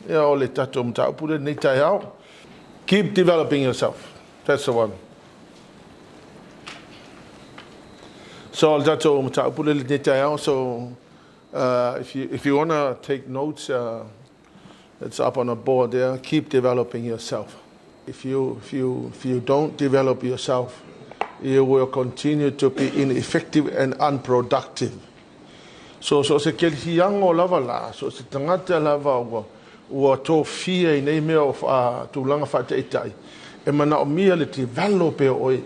Ia o le tatou mataupule nei tai au. Keep developing yourself. That's the one. So le tatou mataupule nei tai au. So if you want to take notes, it's up on a board there. Keep developing yourself. If you don't develop yourself, you will continue to be ineffective and unproductive. So se ke hiango lava la, so se tangata lava ua tō fia I nei mea o tūlanga whaateitai. E mana o mia le develop e oi.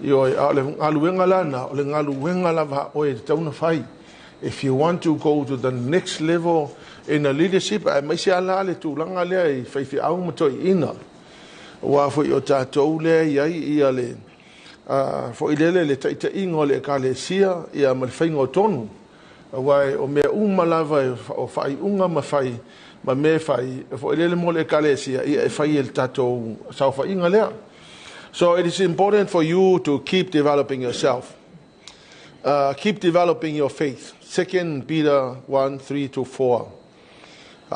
I oi, a le ngaluenga lana, o le ngaluenga lava oi, te tauna whai. If you want to go to the next level in a leadership, ai mai se ala le tūlanga lea I whaifi au matoi ina. Ua fwoi o tātou lea I le, fwoi lele le taita ingo le ka le sia, ia malwhaingo tonu. Wai o mea lava o whai unga ma whai ma me whai fo ele mo le kalesia I whai el tatou sau whai inga lea. So it is important for you to keep developing yourself. Keep developing your faith. 2 Peter 1:3-4.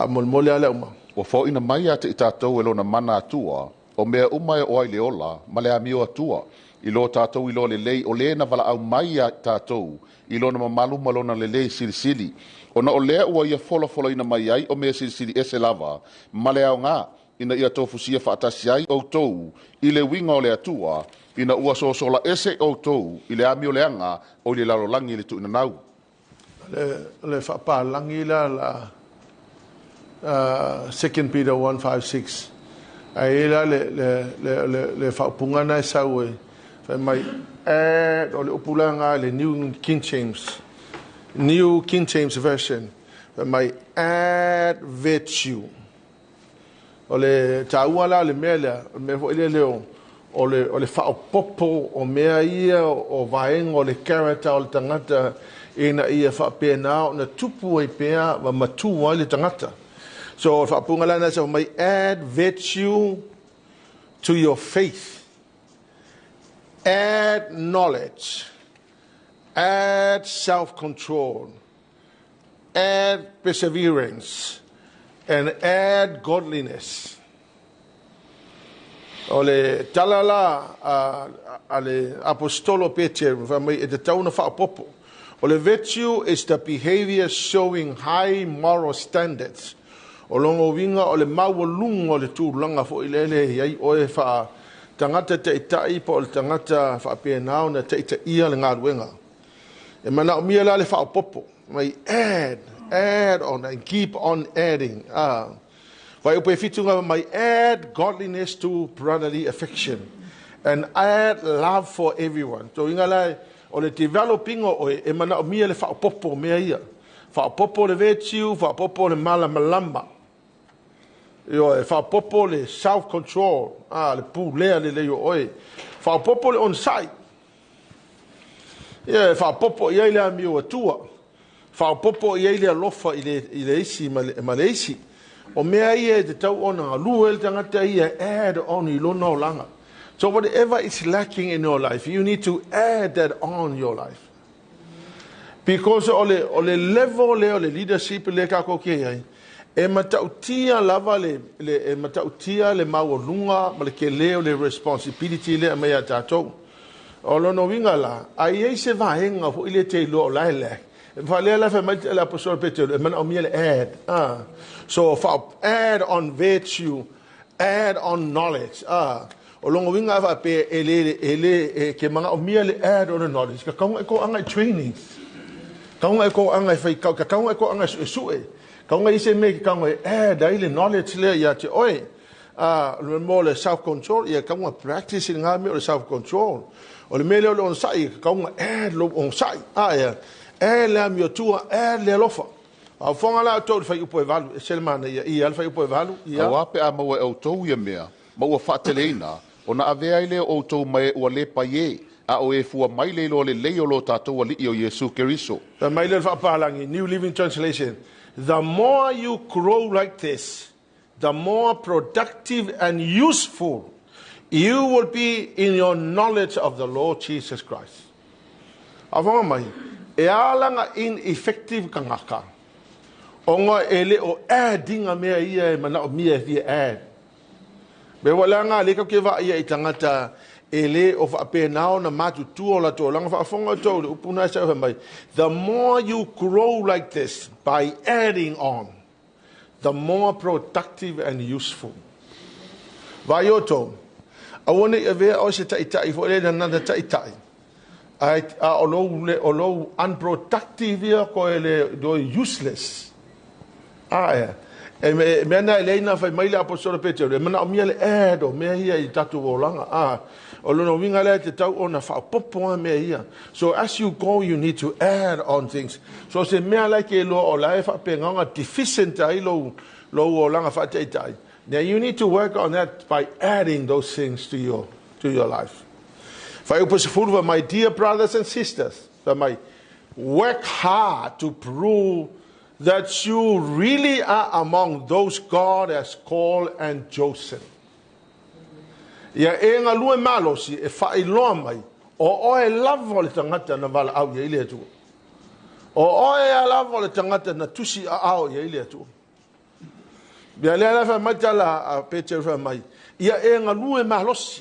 Mole ale uma. O fo ina mai ate I tatou e lona mana atua o mea uma e oai le ola ma le amio atua I lo tatou I lo le lei o le na vala au mai a tatou I lona mamalu malona le lei silisili. Ona o lea ua ia fola ina mai ai o mea silisili ese lava ma le au ngā ina ia tofusia whaatasi ai o tou I le winga o le atua ina ua sosola ese o tou I le ami o le anga o le lalolangi le tu ina nau. Le whaapalangi la 2 Peter 1:5-6. Ai la le whaapungana e sau e whai mai o le upulanga le New King James Version. Whai mai add virtue. O le taua la le mea lea, me fo ile leo, o le whaapopo o mea ia o vaenga o le character o le tangata ina ia whaapena o na tupu e pea wa matua le tangata. So whaapunga lana sa mai add virtue to your faith. Add knowledge. Add self-control. Add perseverance. And add godliness. Ole talala ale apostolo Peteru famai e te tauna whaapopo. Ole virtue is the behavior showing high moral standards. O longo winga o le maua lunga o le tūlanga fo ilele iai oe wha tangata te itai po le tangata wha penao na te ita ia le ngā ruenga. E mana o mia la le wha popo. Mai add on and keep on adding. Vai upe fitunga mai add godliness to brotherly affection. And add love for everyone. So inga lai o le developing o oe e mana o mia le wha popo mea ia. Wha popo le virtue, wha popo le malama. Yo e fa popo le self control le pu le le yo oi fa popo le on site fa popo ia le ami o tua fa popo ia le lofa ile isi malesi o mea ia te tau ona luel tangata ia add on I lona o langa. So whatever is lacking in your life, you need to add that on your life, because ole level le leadership le ka ko ke ai e matautia lava le matautia le maulunga ma le ke leo le responsibility le mai atatou o lono winga la ai se vaenga fo ile te lo la le fa le la fa mai le apostol Peteru man o miele add so for add on virtue, add on knowledge o longo winga fa pe ele ke manga o miele add on knowledge ka kaunga ko anga training kaunga ko anga fa ka kaunga ko anga sue kaunga ise me kaunga dai le knowledge le ya te oi le mo le self control ia kaunga practice nga me le self control o le mele on sai kaunga lo on sai ia la mi tua le lofa a fonga la to fa upo evalu selmana ia alfa upo evalu ia wa pe a mo e to ia mea mo fa teleina ona avea ile o to mai o le paie a o e fua mai le lo le o lo tatou ali o Yesu Keriso. The mai le fa palangi New Living Translation. The more you grow like this, the more productive and useful you will be in your knowledge of the Lord Jesus Christ. Avanga mai e alanga ineffective kangaka. Onga ele o adding a mea ia e mana o mea via add. Me wala ngā leka ke wa ia I tangata ele o whaapenao na matu tua la tō langa whaafonga tō le upuna sa mai. The more you grow like this by adding on, the more productive and useful. Vai o tō. Awane e vea o se taitai fo ele na nanda taitai. O lo unproductive ia ko ele do useless. Yeah. E me ana leina fai mai le apostolo Peteru. E mana o mia le edo, mea ia I tatu o langa. O lono winga le te tau o na whaapopo mea ia. So as you go, you need to add on things. So se mea like e lo o lai whaapenganga deficient ai lo o langa whaateitai. Now you need to work on that by adding those things to your life. Fai upo se furua, my dear brothers and sisters, work hard to prove that you really are among those God has called and chosen. Ia e ngā lue malosi e whailoa mai, o e lavo le tangata na wala au ia ile atu. O e lavo le tangata na tusi a au ia ile atu. Bia lea wha mai tala a Peteru wha mai, ia e ngā lue malosi,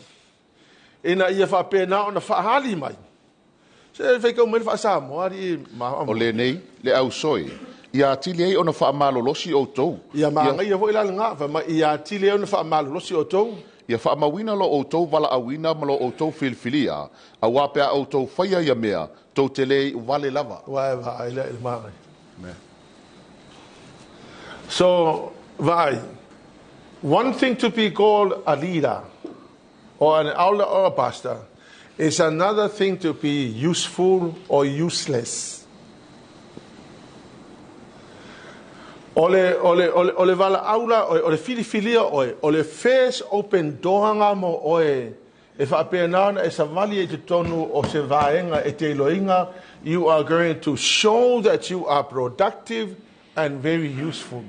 e na ia whapena o na whahali mai. Se whaikau mai wha Samoan I maha. O le nei, le au soi. Ia tili ei ona whaamalolosi o tou. Ia maanga ia voi lala ngā, ma ia tili ei ona whaamalolosi o tou. Ia whaamawina lo o tou wala awina ma lo o tou filfilia, a wapea o tou whaia ia mea, tou te lei wale lava. Vai, ele maanga. So, vai, one thing to be called a leader, or an elder or a pastor, is another thing to be useful or useless. Ole wala aula, ole filifilia oe, ole face open doanga mo oe, e whaapeanaona e sa vali e te tonu o se vaenga e te iloinga, you are going to show that you are productive and very useful.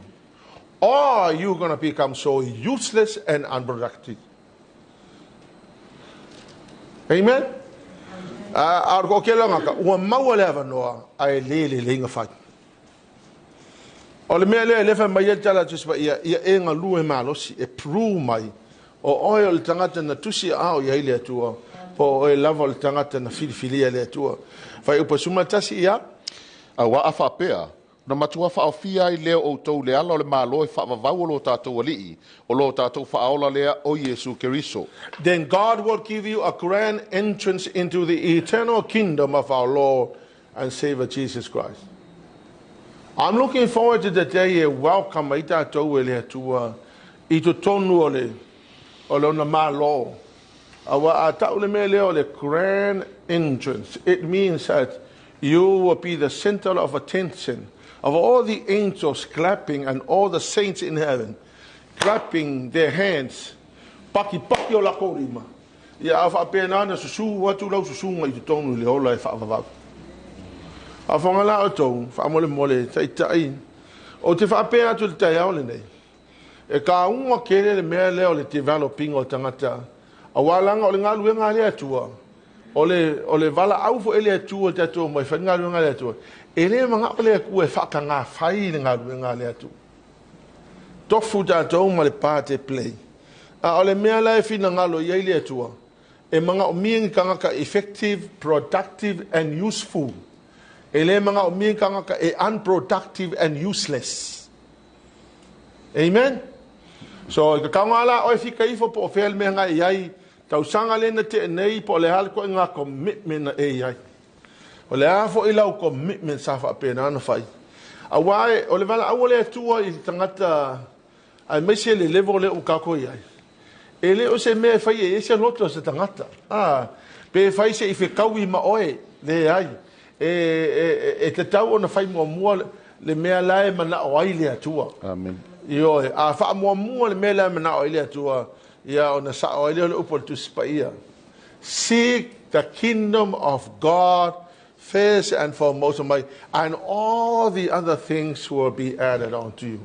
Or you're going to become so useless and unproductive. Amen? Arko ke langa ka, ua maua lewa noa, ai lele linga whai. O le mea lea lefa mai e tala tuspa ia e ngā lue malosi e pru mai o oe o le tangata na tusi ao ia ile atua po o e lava o le tangata na filifilia le atua. Fai upa sumatasi ia? A wa a whapea, na matua whaofia I leo o tou le ala o le malo e whaavavau o lo tātou alii, o lo tātou whaola lea o Yesu Keriso. Then God will give you a grand entrance into the eternal kingdom of our Lord and Savior Jesus Christ. I'm looking forward to the day you welcome I tātou e lea tua I to tonu o le ona malo. Awa a tau le mea leo le grand entrance. It means that you will be the center of attention of all the angels clapping and all the saints in heaven clapping their hands. Paki o la korima. Ia a whaapena na susu watu lau susunga I te tonu le ola e whaavavau. A whangala o tau, whaamole mole, tai. O te whaapea atu le tai aole nei. E ka unga kere le mea leo le developing o tangata. A walanga o le ngā luenga le atua. O le vala aufo ele atua te atua mai whainga luenga le atua. E le mga ole kua e whaka ngā whai le ngā luenga le atua. Tofu tātou ma le pāte play. A o le mea lai whina ngalo iei le atua. E mga o miengi kangaka effective, productive and useful. E le mga o miengi kangaka e unproductive and useless. Amen? So, ka kaungala o e whika ifo po o wheel mea ngā iai. Tau sanga lena te nei po le hal ko ngā commitment na e iai. O le afo I lau commitment sa whaapena ana whai. A wae, o le wala awale atua I tangata ai meise le levo le ukako iai. E le o se mea whai e se loto se tangata. Pe whai se I whekau I ma oe le ai. E te tau o na whai mua le mea lae mana o ai le atua. Amen. Ioe, a wha mua le mea lae mana o ai le atua. Ia o na sa o ai le upo tu spa ia. Seek the kingdom of God first and foremost, and all the other things will be added on to you.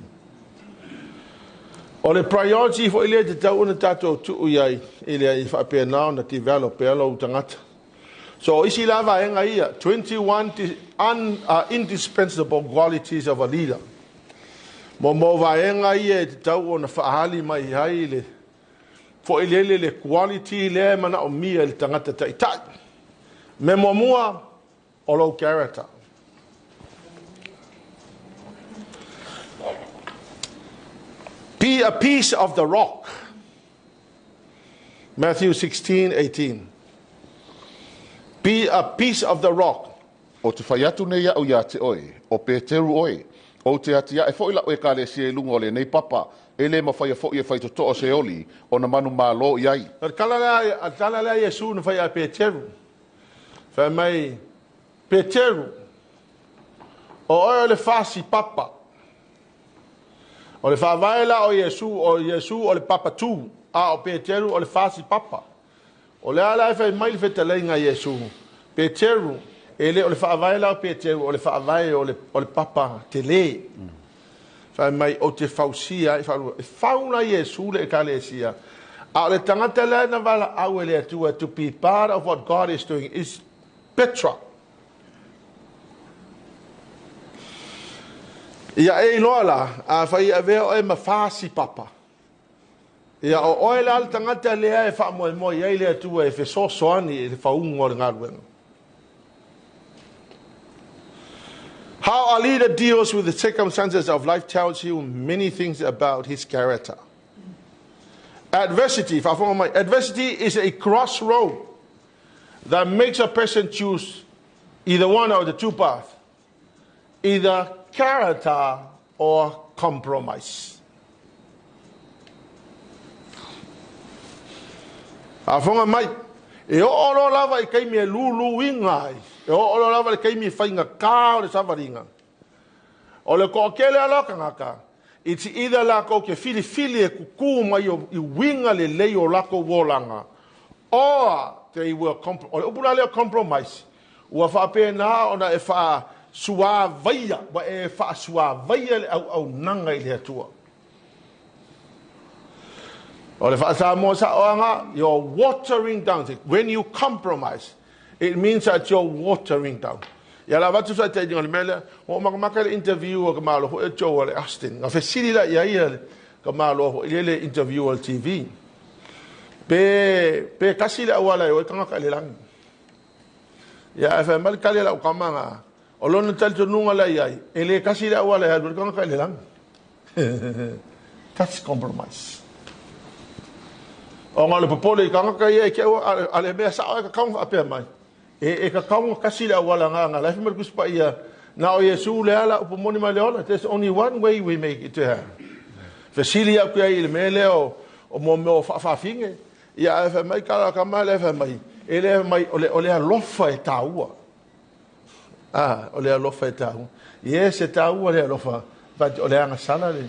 O le priority for ile te tau na tātou tuu iai, ile I whapea nao na develop e alo tangata. So isi lava enga ia, 21 indispensable qualities of a leader. Mo vaenga ia te tau o na whaahali mai hai le. Fo ilele le quality le mana o mia le tangata tai. Me mo mua o low character. Be a piece of the rock. Matthew 16:18. Be a piece of the rock. O te whai atu nei au ia te oe, o Peteru oe, o te atia e fo ila oe ka le se lunga o le nei papa, e le ma whai a fo i e whai to o se oli, o na manu mā lo iai. Kala lea Yesu na whai a Peteru. Whai mai, Peteru, o oe o le whasi papa. O le whawaela o Yesu o le papa tu, a o Peteru o le whasi papa. O le ala e whai mai le whetaleinga Yesu. Peteru, ele o le whaavaela o Peteru, o le whaavae o le papa te le. Whai mai o te whausia, e whauna Yesu le e kalesia. A le tangata le na wala au ele atua, to be part of what God is doing is Petra. Ia e inoa la, a whai a veo e mawhasi papa. Ia o oe la le tangata lea e wha moe moe, ia le atua e wheso soani e le whaunga o le ngaruenga. How a leader deals with the circumstances of life tells you many things about his character. Adversity is a crossroad that makes a person choose either one of the two paths, either character or compromise. Afonga mai, e o oro lava I kaimi e lulu ingai. E o oro lava I kaimi whainga kā o le savaringa. O le ko kele aloka ngaka. It's either lako ke fili e kuku mai o I winga le lei o lako wolanga. Or they will compromise. O le upuna leo compromise. Ua whape na ona e wha sua vaia. Wa e wha sua vaia le au nanga I le atua. O le whaasa mo sa oanga, you're watering down. When you compromise, it means that you're watering down. Ia la watu sa te inga le mele, o makamaka le interview o ka malo ho e Joe le Austin. Nga whesiri la ia ka malo ho le interview o TV. Pe kasi le awala e o kanga ka le langi. Ia e wha mal kale la o kamanga. O lona talito nunga la iai. E le kasi le awala e o kanga ka le langi. That's compromise. O ngā le popole I kanga ka ia e kia ale mea sa o e ka kaunga apea mai. E ka kaunga kasi le awala ngā laifi marikus pa ia na o Yesu le ala upo moni mai le ola. There's only one way we make it to heaven. Fesili au kia I le mele o mo meo whawhinge. Ia e wha mai kala ka mai le wha mai. E le mai o le alofa e tāua. O le alofa e tāua. Yes e tāua le alofa. O le anga sana le.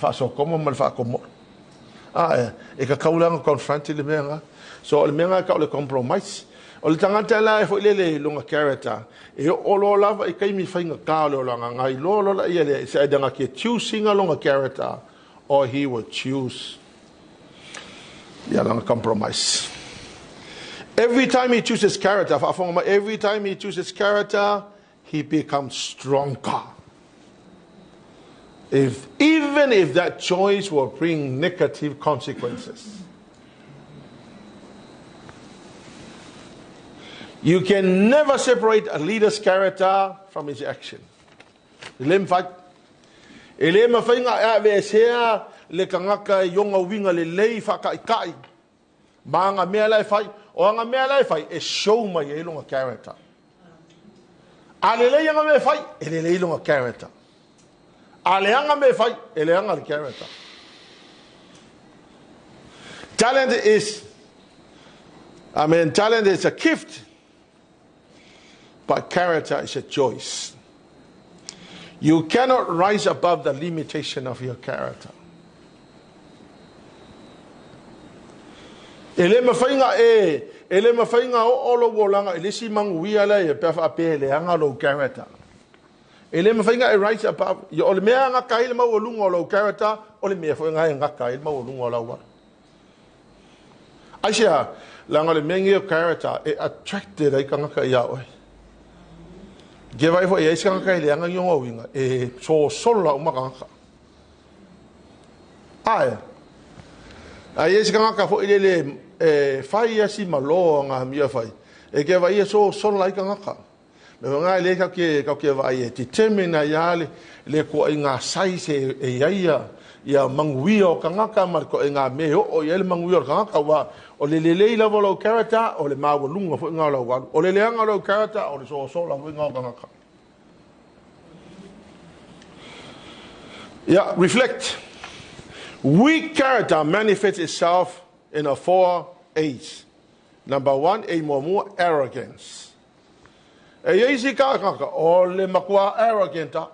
Wha so komo ma le wha komo. E ka kaulanga confronti le mea. So le mea ka o le compromise. O le tangata la e fo le longa character. E o lo lava I kaimi whainga ka o longa ngai lo la ia le se edanga ki choosing a longa character or he will choose ia longa compromise. Every time he chooses character, every time he chooses character, he becomes stronger. Even if that choice will bring negative consequences. You can never separate a leader's character from his action. Ele mfai. Ele mawhainga e sea le kangaka yonga winga le lei whakaikai. Maanga mea lai whai. O anga mea lai whai e show mai e longa character. Ale lei anga mea whai e le lei longa character. Aleanga me fai, eleanga le character. Talent is a gift, but character is a choice. You cannot rise above the limitation of your character. Ele mawhainga o olo wolanga, ele si manguia la e pefa ape eleanga lo character. Ele mawhainga e rise above. O le mea ngaka ele mau olunga o lau character, o le mea whainga e ngaka ele mau olunga o lau wara. Aisha, langa le mea o character e attracted ai ka ngaka ia oi. Ge vai fo e eis ka ngaka ele anga yonga winga e so sola umaka ngaka. Ai. Ai ese kanga fo ile fai asi malo nga mia fai. E ke vai so lai kanga. Me nga le ka ke vai determine ya le ko nga sai se e ia manguio kanga mar ko nga me o ia le manguio kanga wa o le la volo character o le mawo lunga fo nga lo o le nga lo character o le so la nga kanga. Yeah, reflect. Weak character manifests itself in a 4 A's. Number 1, a more arrogance. E easy kaka o le makua arroganta.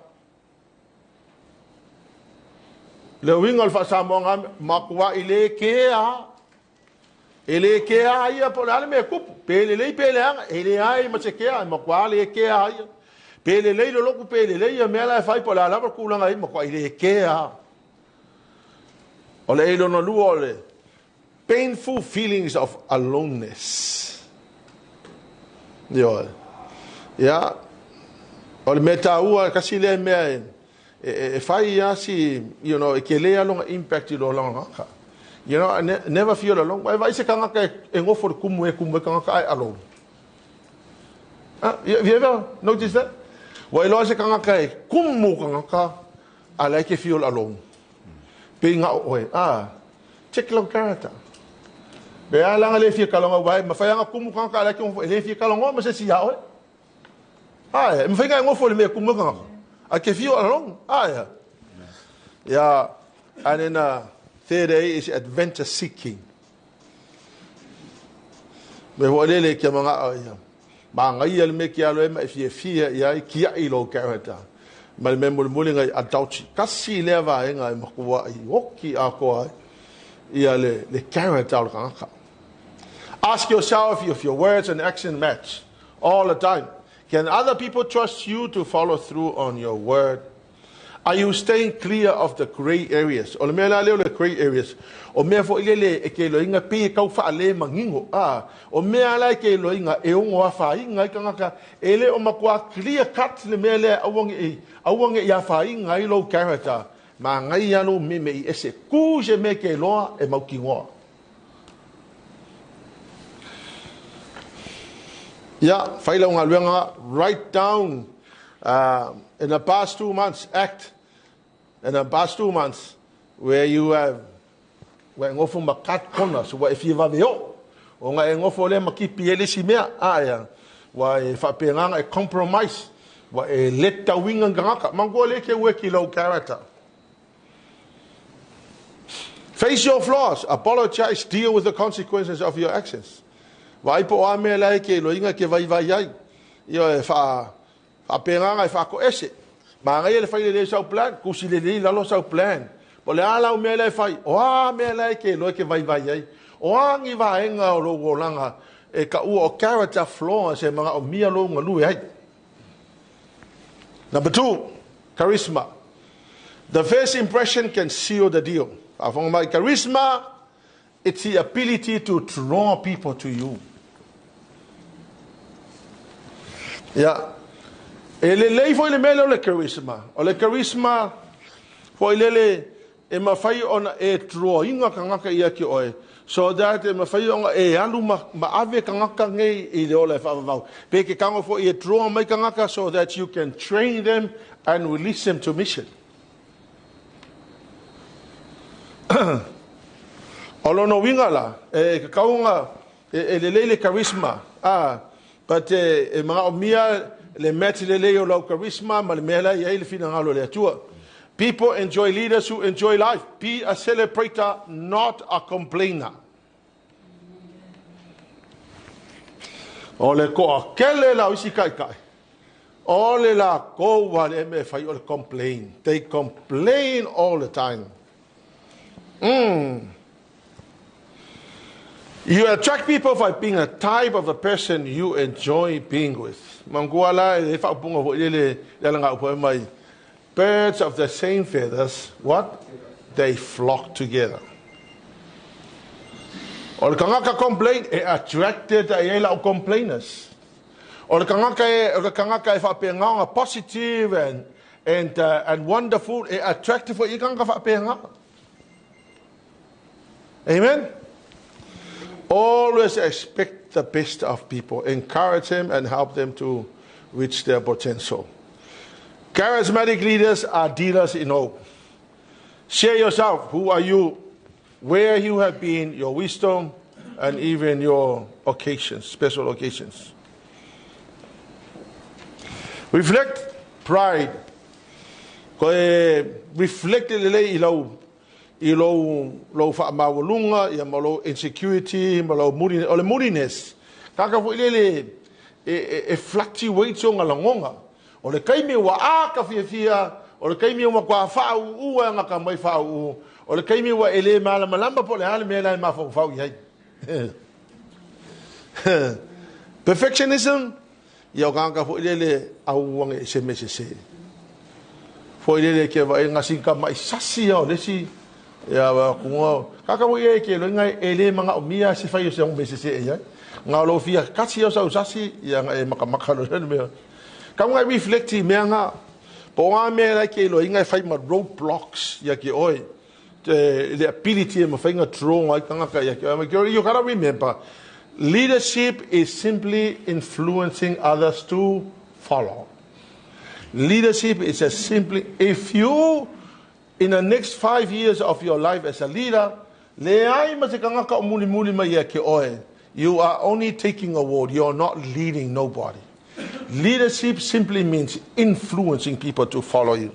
Le wingol fa Samoan makua ile kea. Ile kea ia po le me kupu. Pele anga ile ai ma se kea makua le kea ia. Pele le lo ku pele le ia me la fai po la la ku langa ia makua ile kea. Ole elo no luole. Painful feelings of aloneness. Yo. Ya. Ole metaua kasi le me fai ya si ke le along impact lo longa. I never feel alone. Vai se kanga ka engofo kumu kanga ka alone. Have you ever noticed that? Wai lo se kanga ka kumu kanga ka I like to feel alone. Being out way. Check long character. Be ala le fi kalonga wai ma fa nga kumu kanga ka like le fi kalonga ma se si ya oi. Me fa nga ngofo le me kumu kanga. I can feel alone. Yeah. And then third A is adventure seeking. Me wolele ke manga ya. Ba ngai le me ke alo ma fi ya ki ai lo character. Mal me mul ngai adultery. Kasi le va nga makua I oki ako ia le character ka. Ask yourself if your words and action match all the time. Can other people trust you to follow through on your word? Are you staying clear of the gray areas? O le mea la leo le gray areas. O mea fo ilele e ke loinga pe kau wha le mangingo. O mea la ke loinga e ongo a whainga I kangaka. E le o makua clear cut le mea le awange I a whainga I lo character. Ma ngai anu me I ese kuje me ke loa e mauki ngoa. Yeah, whaila unga luenga, write down in the past 2 months, act in the past 2 months where you have where ngofo makat kona so if you have yo o nga ngofo le makipi ele si mea ya wa fa penga a compromise wa let ta winga ngaka mangole ke we kilo character. Face your flaws, apologize, deal with the consequences of your actions. Vai po a me lai ke loinga ke vai ai yo fa penga fa ko ese ma ngai le fai le sau plan ku si le lo sau plan po le ala me le fai o me lai ke lo ke vai ai o angi va enga o lo langa e ka o character flaw se manga o mia lo ngalu ai. Number 2, charisma. The first impression can seal the deal. Afong my charisma, it's the ability to draw people to you. Yeah. Le foi le melo le charisma. O le charisma foi le e mafai ona e drawinga kangaka ia ki oe. So that e mafai ona e alu ma ave kangaka ngai I le ole fa. Pe ke kango foi e draw mai kangaka so that you can train them and release them to mission. Olono wingala e kaunga le charisma. But mga omia le meti le leo lo charisma ma le mela ia le fina ngalo le atua. People enjoy leaders who enjoy life. Be a celebrator, not a complainer. Ole ko kele la usi kai. Ole la ko wa le me fai ole complain. They complain all the time. You attract people by being a type of a person you enjoy being with. Manguala e fa punga vo le langa upo mai. Birds of the same feathers, what? They flock together. Or kangaka complain e attracted a la complainers. Or kangaka e fa penga positive and wonderful e attractive for ikanga fa penga. Amen? Always expect the best of people. Encourage them and help them to reach their potential. Charismatic leaders are dealers in hope. Share yourself. Who are you? Where you have been, your wisdom, and even your occasions, special occasions. Reflect pride. Reflect ilo fa mawalunga ya malo insecurity, malo moodiness. Kaka fu e fluctuate nga langonga. O le kaimi wa aka fia o le kaimi wa kwa fa u nga ka mai fa u o le kaimi wa ele mala malamba po le hale me la ma fa yai. Perfectionism ya kanga fu au wang e se se. Fo ke va nga sinka mai sasi o le si ya wa kungo kaka fu ke lo nga ele manga o mia se fa yo se me se ya. Nga lo fia kasi yo sa sasi ya nga e makamaka lo me. Kamu reflecti meanga po me la ke lo inga fai ma roadblocks ya ke oi the ability ma fai nga strong ai kanga ka ya ke you gotta remember leadership is simply influencing others to follow. Leadership is just simply if you in the next 5 years of your life as a leader le ai ma se kanga ka muli ma ya ke oi you are only taking a word, you are not leading nobody. Leadership simply means influencing people to follow you.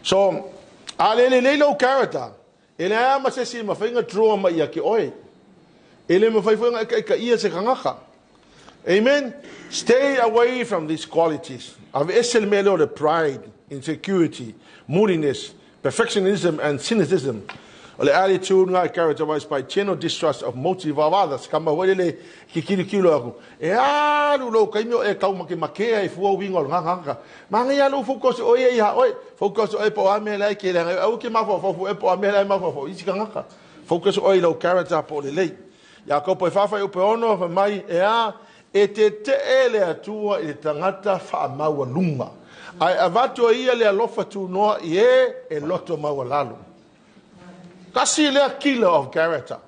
So, alele character. Ele ama se si mafinga draw ma ya ki oi. Ele mafinga ka ia se kangaka. Amen. Stay away from these qualities. Of esel melo the pride, insecurity, moodiness, perfectionism, and cynicism. Or the attitude characterized by genuine distrust of motive of others. Kama wele kilo ako. Lulo kaimio e kau makea e fuo wingo nganga. Manga ya lu focus o ye ya oi. Focus o e po ame lai ke la. Au ke mafo fo e po ame lai mafo. Isi nganga. Focus o lo character po le lei. Iakopo e fafa o pe ono fa mai e te ele atua e tangata fa maua lunga. Ai avato ia le alofa tu noa ie e loto maua lalu. Kasi le killer of character.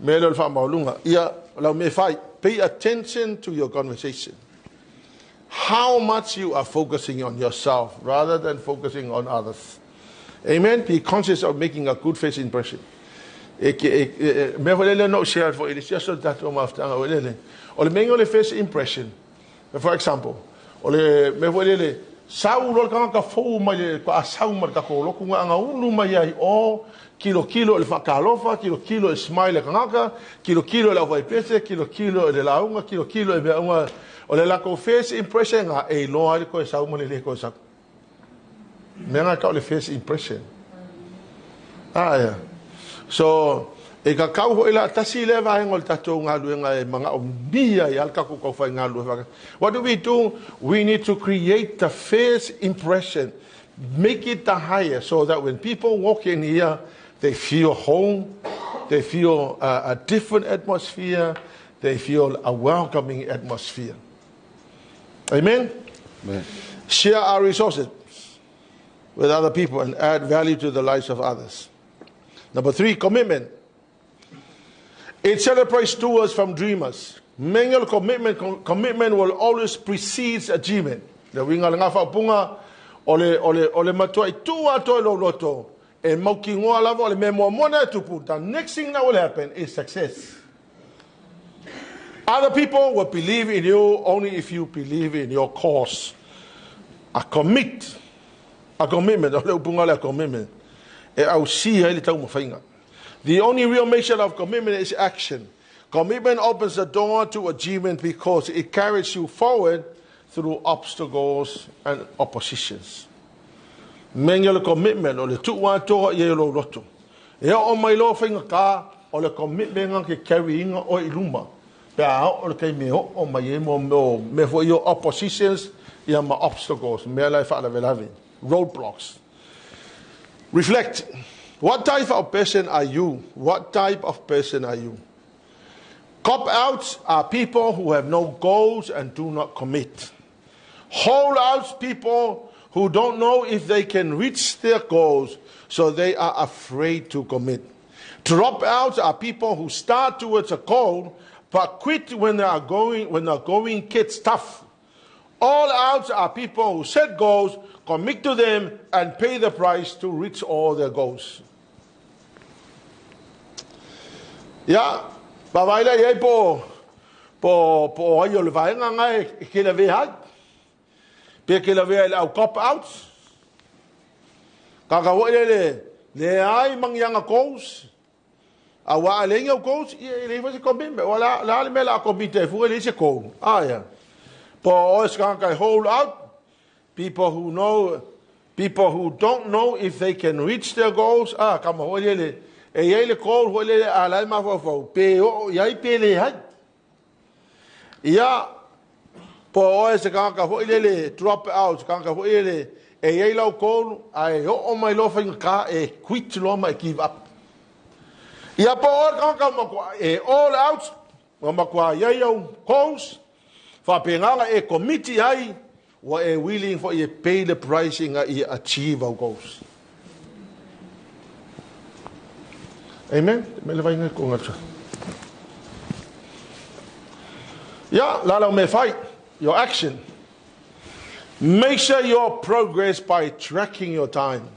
Melo fa maulunga. Ia la me fai. Pay attention to your conversation. How much you are focusing on yourself rather than focusing on others. Amen. Be conscious of making a good face impression. Me volele no share for it. It's just that after ole mengo le face impression. For example, ole me volele Saulo ka fo mai ka sau mar ka ko ku nga ulu mai ai o kilo le fakalofa kilo smile ka kilo la vai pese kilo de la unga kilo e unga o le la ko face impression nga e lo ai ko sau mo le ko sa me nga ka le face impression yeah. So e ka kau ila tasi le va ngol tato nga lu nga manga o bia ya ka ko fa nga lu. What do? We need to create the first impression, make it the higher, so that when people walk in here, they feel home, they feel a different atmosphere, they feel a welcoming atmosphere. Amen. Amen. Share our resources with other people and add value to the lives of others. Number 3, commitment. It celebrates stewards from dreamers. Manual commitment will always precede achievement. The winga nga fa punga ole matoi tua to lo loto e mokingo ala vole me mo mona to put. The next thing that will happen is success. Other people will believe in you only if you believe in your cause. A commitment. Ole punga la commitment. E au si hele tau mo fainga. The only real measure of commitment is action. Commitment opens the door to achievement because it carries you forward through obstacles and oppositions. Manual commitment o le tuwa toa ye lo roto. E o mai lo whainga ka o le commitment nga ke carry inga o iluma. Pea o le kei meo o mai e mo me fo i oppositions i ma obstacles. Mea lai whaala velavi. Roadblocks. Reflect. What type of person are you? What type of person are you? Cop-outs are people who have no goals and do not commit. Hold-outs people who don't know if they can reach their goals, so they are afraid to commit. Dropouts are people who start towards a goal, but quit when the going gets tough. All outs are people who set goals, commit to them, and pay the price to reach all their goals. Ya, babaila ye po ayo le vai ngai ke le ve hai. Pe ke le ve au cop outs. Kaka wo le ai mang yang goals. Awa le ngau goals, le fa se kombe wala la le mela komite fu le se goal. Ah ya. Po os kan kai hold out. People who don't know if they can reach their goals. Ah, kama ho le e ye le goal ho le ala ma fo pe o yai pe le hai. Ya po o se kan ka ho le drop out kan ka ho le e ye lo goal ai o mai lo fa ka e quit lo mai give up. Ya po o kan ka mo e all out mo ma kwa ye yo goals fa pe nga e committee ai wa e willing for you pay the price in achieve our goals. Amen. Yeah, lalo me fight your action. Make sure your progress by tracking your time.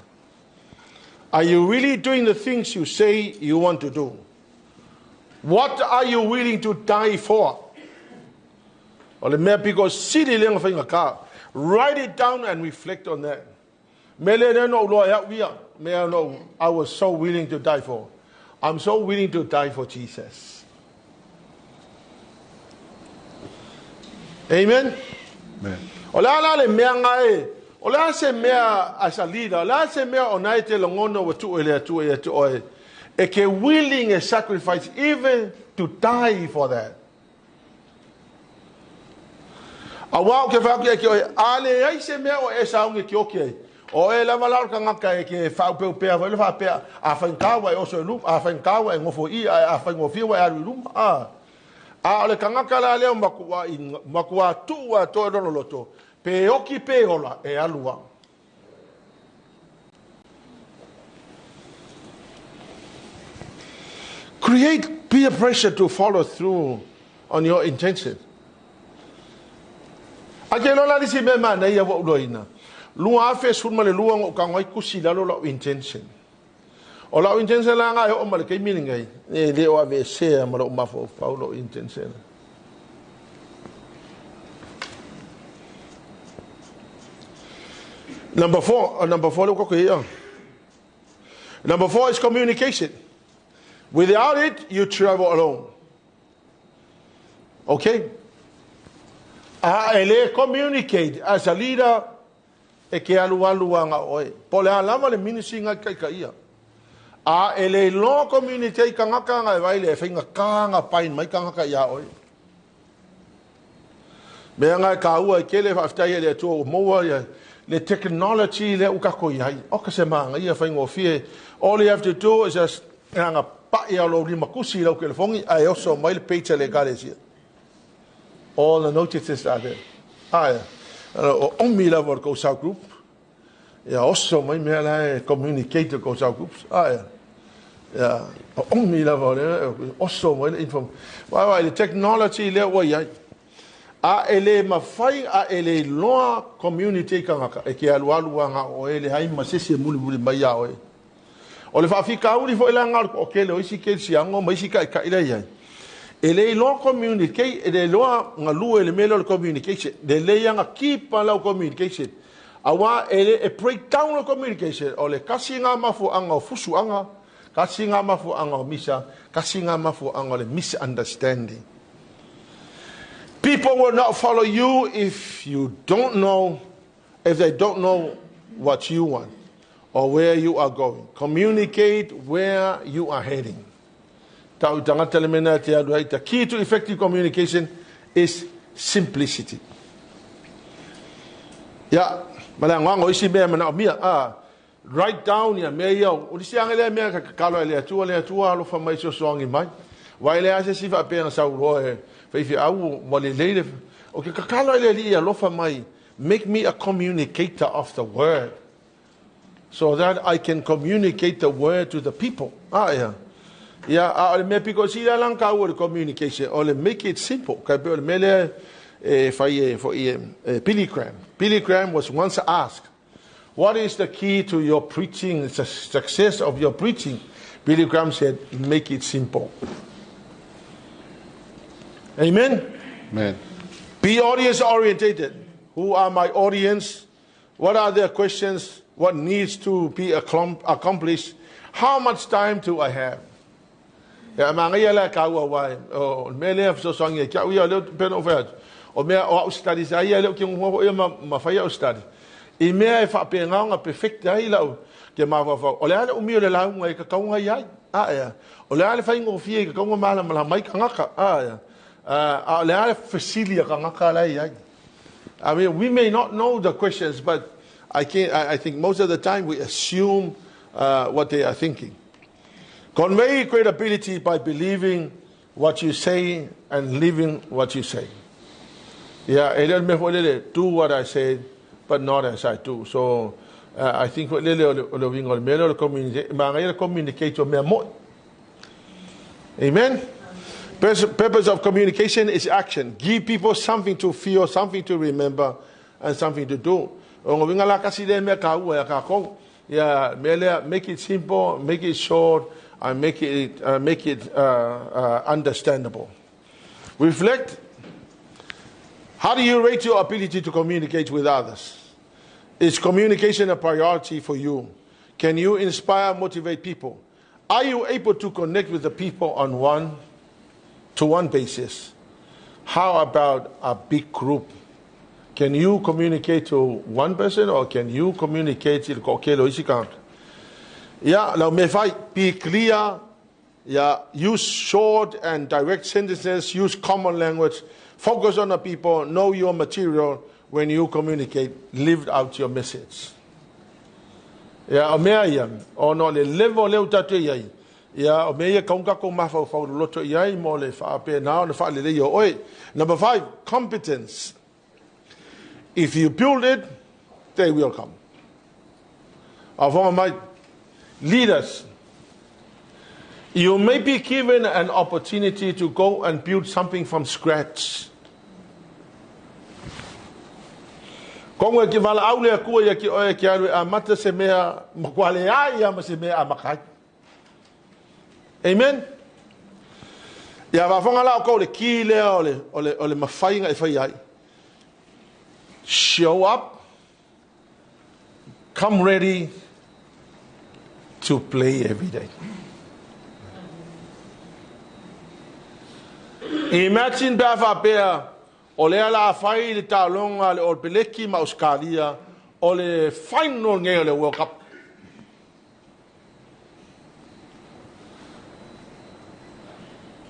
Are you really doing the things you say you want to do? What are you willing to die for? Or the mere because city lang fa ka. Write it down and reflect on that. I was so willing to die for. I'm so willing to die for Jesus. Amen. Amen. Ola le mea ngai. Ola se mea as a leader. Ola se mea onaite longono wa tu oe. Eke willing a sacrifice even to die for that. Awa ke fa ke ale ai se me o esa un ke oke o e la valar ka ngaka ke fa pe pe va le fa pe a fa ka wa o so lu a fa ka wa ngofo I a fa ngofi wa a lu a le ka ngaka la le makua tu wa to do loto pe oki pe ola e alua. Create peer pressure to follow through on your intention. Ake lola li si me mana ia wa uloina. Lua afe sunma le lua ngo ka ngai kusi la lo intention. O la intention la ngai o male kai mini ngai. E le o ave se ma lo mafo Paulo intention. Number four lo ko ia. Number 4 is communication. Without it, you travel alone. Okay? Ele communicate as a leader e ke aluanga oe. Pole alama le ministry nga kai ia. Ele lo communicate ka ngaka nga vai le finga ka nga pain mai ka ngaka ia oe. Me nga ka ua ke le aftai le to mo le technology le uka ko ia. O ka se manga ia finga ofie. All you have to do is just nga pa ia lo ni makusi lo ke le fongi ai also mai le page le galesia. All the notices are there. Only level goes out group. Yeah, also my mail communicator goes out groups. Yeah, only level also my inform. Why the technology le wa ya. Ele mafai ele loa community kanga e ke alualu nga o ele hai masese muli mai ya o. O le fa fika uri fo ele nga o ke le o isi ke siango mai sika ka ile ya. Ele lo communicate ele lo ngalu ele melo communication de le yang kipa la communication awa ele a breakdown of communication ole kasinga mafu anga fusu anga kasinga mafu anga misa kasinga mafu anga le misunderstanding. People will not follow you if they don't know what you want or where you are going. Communicate where you are heading. The key to effective communication is simplicity. Yeah, write down ya meio. O disse angele me ka kalo ele tua lo fa mai so song in mai. Wa ele ase si fa pena sa ro fa fi au mo le le o ke ka kalo ele ya lo fa mai. Make me a communicator of the word so that I can communicate the word to the people. Yeah. Yeah, me because he lang ka word communication. Or make it simple. Ka be mele for Billy Graham. Billy Graham was once asked, "What is the key to your preaching, the success of your preaching?" Billy Graham said, "Make it simple." Amen. Amen. Be audience orientated. Who are my audience? What are their questions? What needs to be accomplished? How much time do I have? Ya mangia la ka wa o mele so songi ka wi le pen over o me o study sa ia le ki mo ma fa ia study I me fa pe nga perfect ai la ke ma fa o le ala o mi le la ngai ka ka ngai ai a ya o le ala fa ngo fie ka ngo mala mala mai ka ngaka a ya a le ala facility ka ngaka la ai. I mean, we may not know the questions, but I think most of the time we assume what they are thinking. Convey credibility by believing what you say and living what you say. Yeah, do what I say, but not as I do. So I think what communicate. Amen. Purpose of communication is action. Give people something to feel, something to remember, and something to do. Yeah, make it simple, make it short, and make it understandable. Reflect. How do you rate your ability to communicate with others? Is communication a priority for you? Can you inspire, motivate people? Are you able to connect with the people on one-to-one basis? How about a big group? Can you communicate to one person, or can you communicate to the Yeah, now may be clear. Yeah, use short and direct sentences. Use common language. Focus on the people. Know your material when you communicate. Live out your message. Yeah, Amerian or not the level tatu yai. Yeah, Ameria konga ko mafa fa loto yai mo le fa pe na le fa le yo oi. Number 5, competence. If you build it, they will come. My leaders, you may be given an opportunity to go and build something from scratch. Kongo ki vala aule ku ya ki o ki alu amata se mea makwale ai ya se mea amakai. Amen. Ya va fonga la ko le ki le ole mafai nga fai ai. Show up. Come ready to play every day. Imagine Bava Bear, Oleala Fai, the Talonga, or Beleki, Mauskalia, or the final nail World Cup.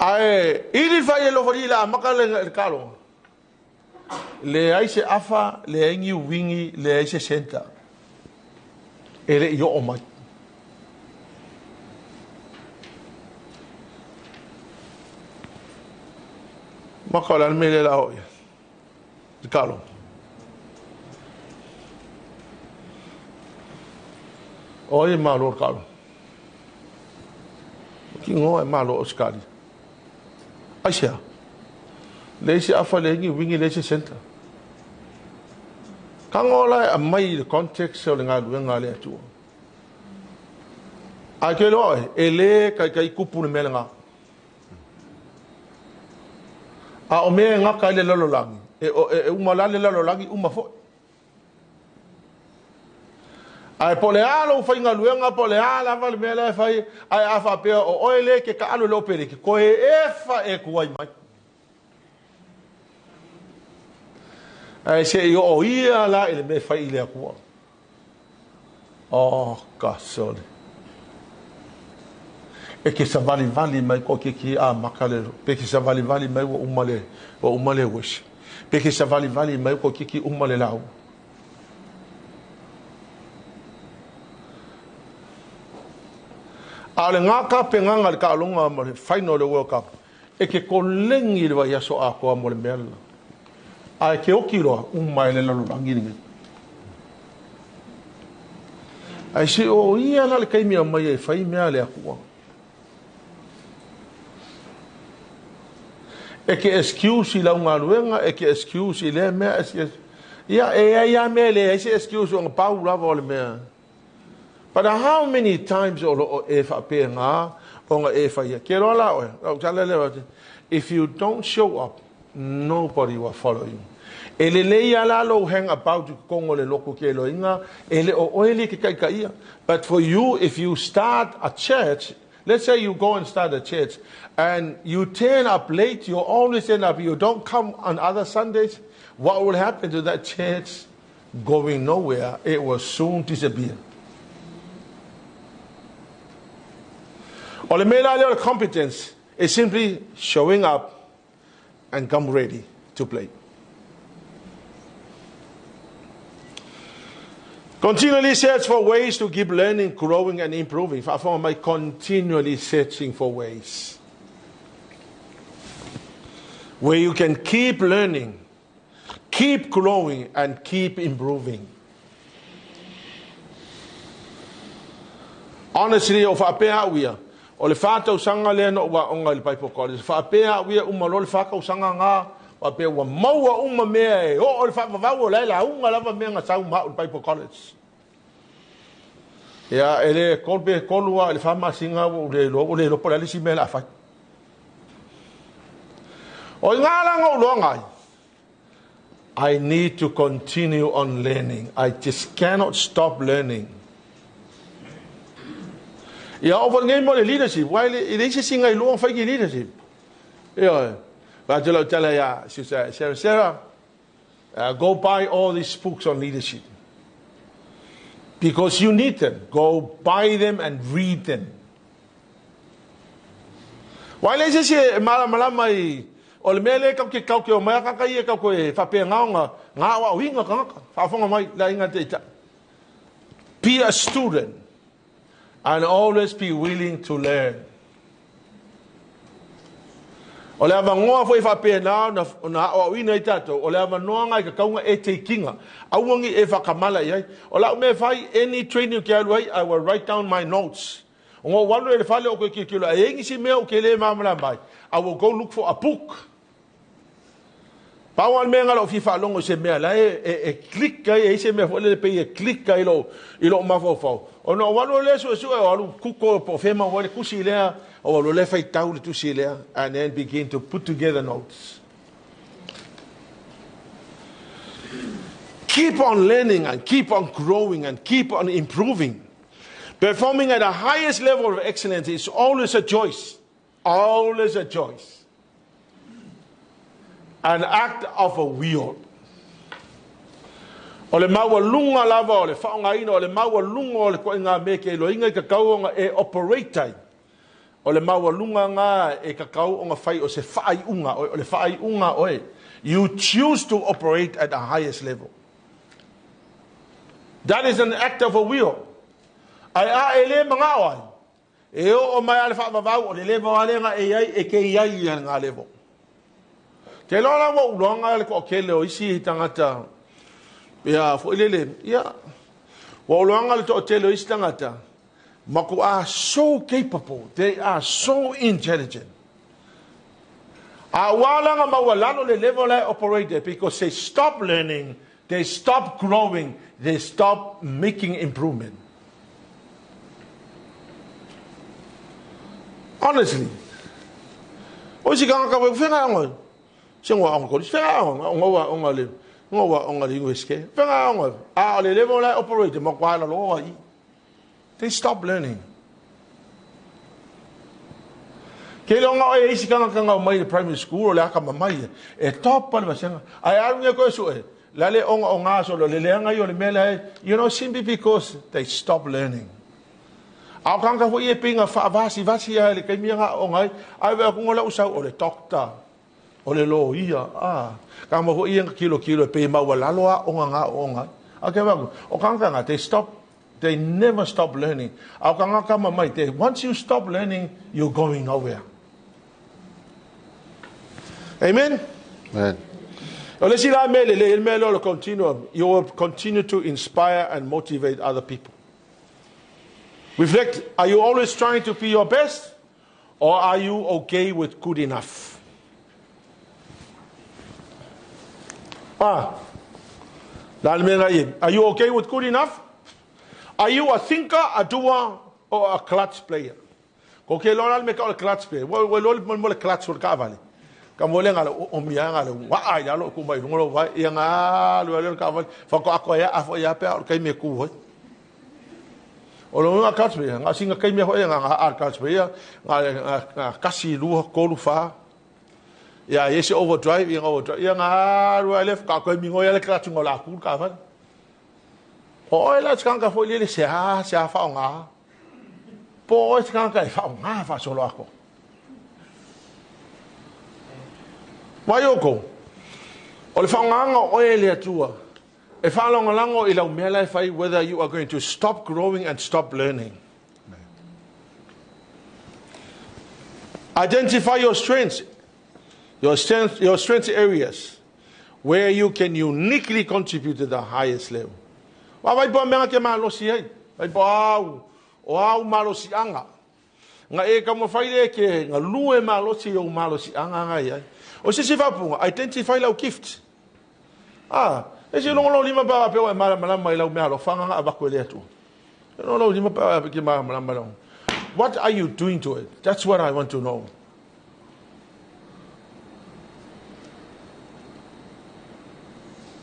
I idify Loforila, Makala Calo. Le Aise Afa, Le Engi Wingi, Le Aise Center. Ele yo omai. Makala mele la hoya. Calo. Oye malo calo. Kingo e malo oskali. Aisha. Lesi afa lengi wingi lesi center. Kangola a mai the context so nga duenga le tu. Akelo ele kai kupu ne melenga. A o me nga ka le lololangi e uma la le lololangi uma fo ai pole alo fa nga luenga pole ala va le mele fa ai afa pe o ele ke ka alo lo pere ki ko e fa e ku ai mai ai se yo o ia la ele me fa ile ku oh kasole e che sa vali mai ko ki a makalero perché sa vali mai o umale wish perché sa vali mai ko ki umale lao ale ngaka penganga ka longa mo final World Cup e che con lengi va ya so a ko mo mel ai che o kilo umale lo langi ai se o ia na le kai mi mai fai me ale ku E ke excuse I launga luenga, e ke excuse I le mea, ia mea le, e se excuse o ngā pau lava o le mea. But how many times o e whapea ngā, o ngā e whaia. Ke roa la oe, if you don't show up, nobody will follow you. E le leia la lo hang about you kongo le loko ke lo inga, e le o oele ke kai ka ia. But for you, if you start a church, let's say you go and start a church, and you turn up late, you always turn up, you don't come on other Sundays, what will happen to that church? Going nowhere, it will soon disappear. Or the male competence is simply showing up and come ready to play. Continually search for ways to keep learning, growing, and improving. For my continually searching for ways where you can keep learning, keep growing, and keep improving. Honestly, o whapea uia, o le whātau sanga lea no wa onga le Bible College. Whapea uia umalo le whakau sanga ngā, wapea wa maua uma mea e, o le whapavau o leila, unga lava mea ngā sau mao le Bible College. Ia, e le kolpe kolua, le whama singa o le lopo le si mea la whai. O ngā langa o loa ngai, I need to continue on learning. I just cannot stop learning. Ia, o ngai mo le leadership, wai le isi singa I loa whai ki leadership. Ia, but tell her, she said, Sarah, go buy all these books on leadership. Because you need them. Go buy them and read them. Why le se malama I o le mele kau ke o mai ka ia kau ko e whapea ngā wa winga ka whafonga mai la inga te ita. Be a student and always be willing to learn. O le ama ngoa foi whapea na o wina I tato, o le ama noa ngai ka kaunga e te kinga, auangi e whakamala iai. O lau me whai, any training ke aluai, I will write down my notes. O ngā walu e le whale o koe ki kilo, e ingi si mea o ke le mamala mai, I will go look for a book. Pauan mea ngalo fi whalongo se mea, la e klika e se mea whale le pei e klika ilo mawhawhau. O no walu le su e walu kuko po whema wale kusi lea, o walu le Faitau le tusi lea, and then begin to put together notes. Keep on learning and keep on growing and keep on improving. Performing at the highest level of excellence is always a choice. Always a choice. An act of a will. O le maua lunga lava o le whaongaina, o le maua lunga o le koe ngā meke ilo inga I kakau o ngā e operatai. O le maua lunga ngā e kakau o ngā whai o se whai unga, o le whai unga oe. You choose to operate at the highest level. That is an act of a will. Ai a e le mga oai. E o mai ale whaavavau o le levo alenga e iai e ke iai I ngā levo. Te lola mo ulonga le ko ke leo isi I tangata. Ia fo ilele, ia. Wa ulonga le to te leo isi tangata. Mako are so capable. They are so intelligent. A walanga mawalano le level I operated because they stop learning, they stop growing, they stop making improvement. Honestly. O si kanga ka whenga ango. Si ngwa ango kori. Whenga ango. Ngwa le. Ngwa le ingweske. Whenga ango. A le level I operated. Mako ala loa I. They stop learning. Ke longa o e isi kanga o mai primary school o le aka mamai e top pa le masenga. Ai arunga ko so e. Lale onga o ngā so le leanga I o le mele. You know, simply because they stop learning. Au kanga ho I e pinga vasi ai le kaimia ngā o ngai. Ai wea kungola usau o le doctor. O le lo ia. Kama ho I kilo e pe maua laloa o ngā o ngai. Okay, waku. O kanga ngā, they never stop learning. Au kanga kama mai, once you stop learning, you're going nowhere. Amen? Amen. You will continue to inspire and motivate other people. Reflect, are you always trying to be your best? Or are you okay with good enough? Are you okay with good enough? Are you a thinker, a doer, or a clutch player? Okay, Lord, make all a clutch player. Well, all clutch will cover. Come on, o mia ngale wa ai ya lo ku mai ngolo wa ia nga lo ka fa ko akoya afoya pe o kai me ku ho o lo nga clutch player nga singa kai me ho nga clutch player nga kasi lu ko lu fa ya yesi overdrive ia nga lo left ka ko mi ngoya le clutch ngola ku ka fa o la tsanga fo le se fa nga po tsanga fa nga fa solo ako Mayoko, o le whanganga o e lea tua, e whalonga lango I lau mea lai whai whether you are going to stop growing and stop learning. Identify your strengths areas where you can uniquely contribute to the highest level. Wa vai po mea ke malosi ai, vai po au malosi anga. Nga e ka mo whaile ke nga lue malosi o malosi anga ngai ai. O se vapunga, identify lau gift. E se longo lima pa pe o malama lau mea lo fanga a bako le atu. E longo lima pa pe ki malama lau. What are you doing to it? That's what I want to know.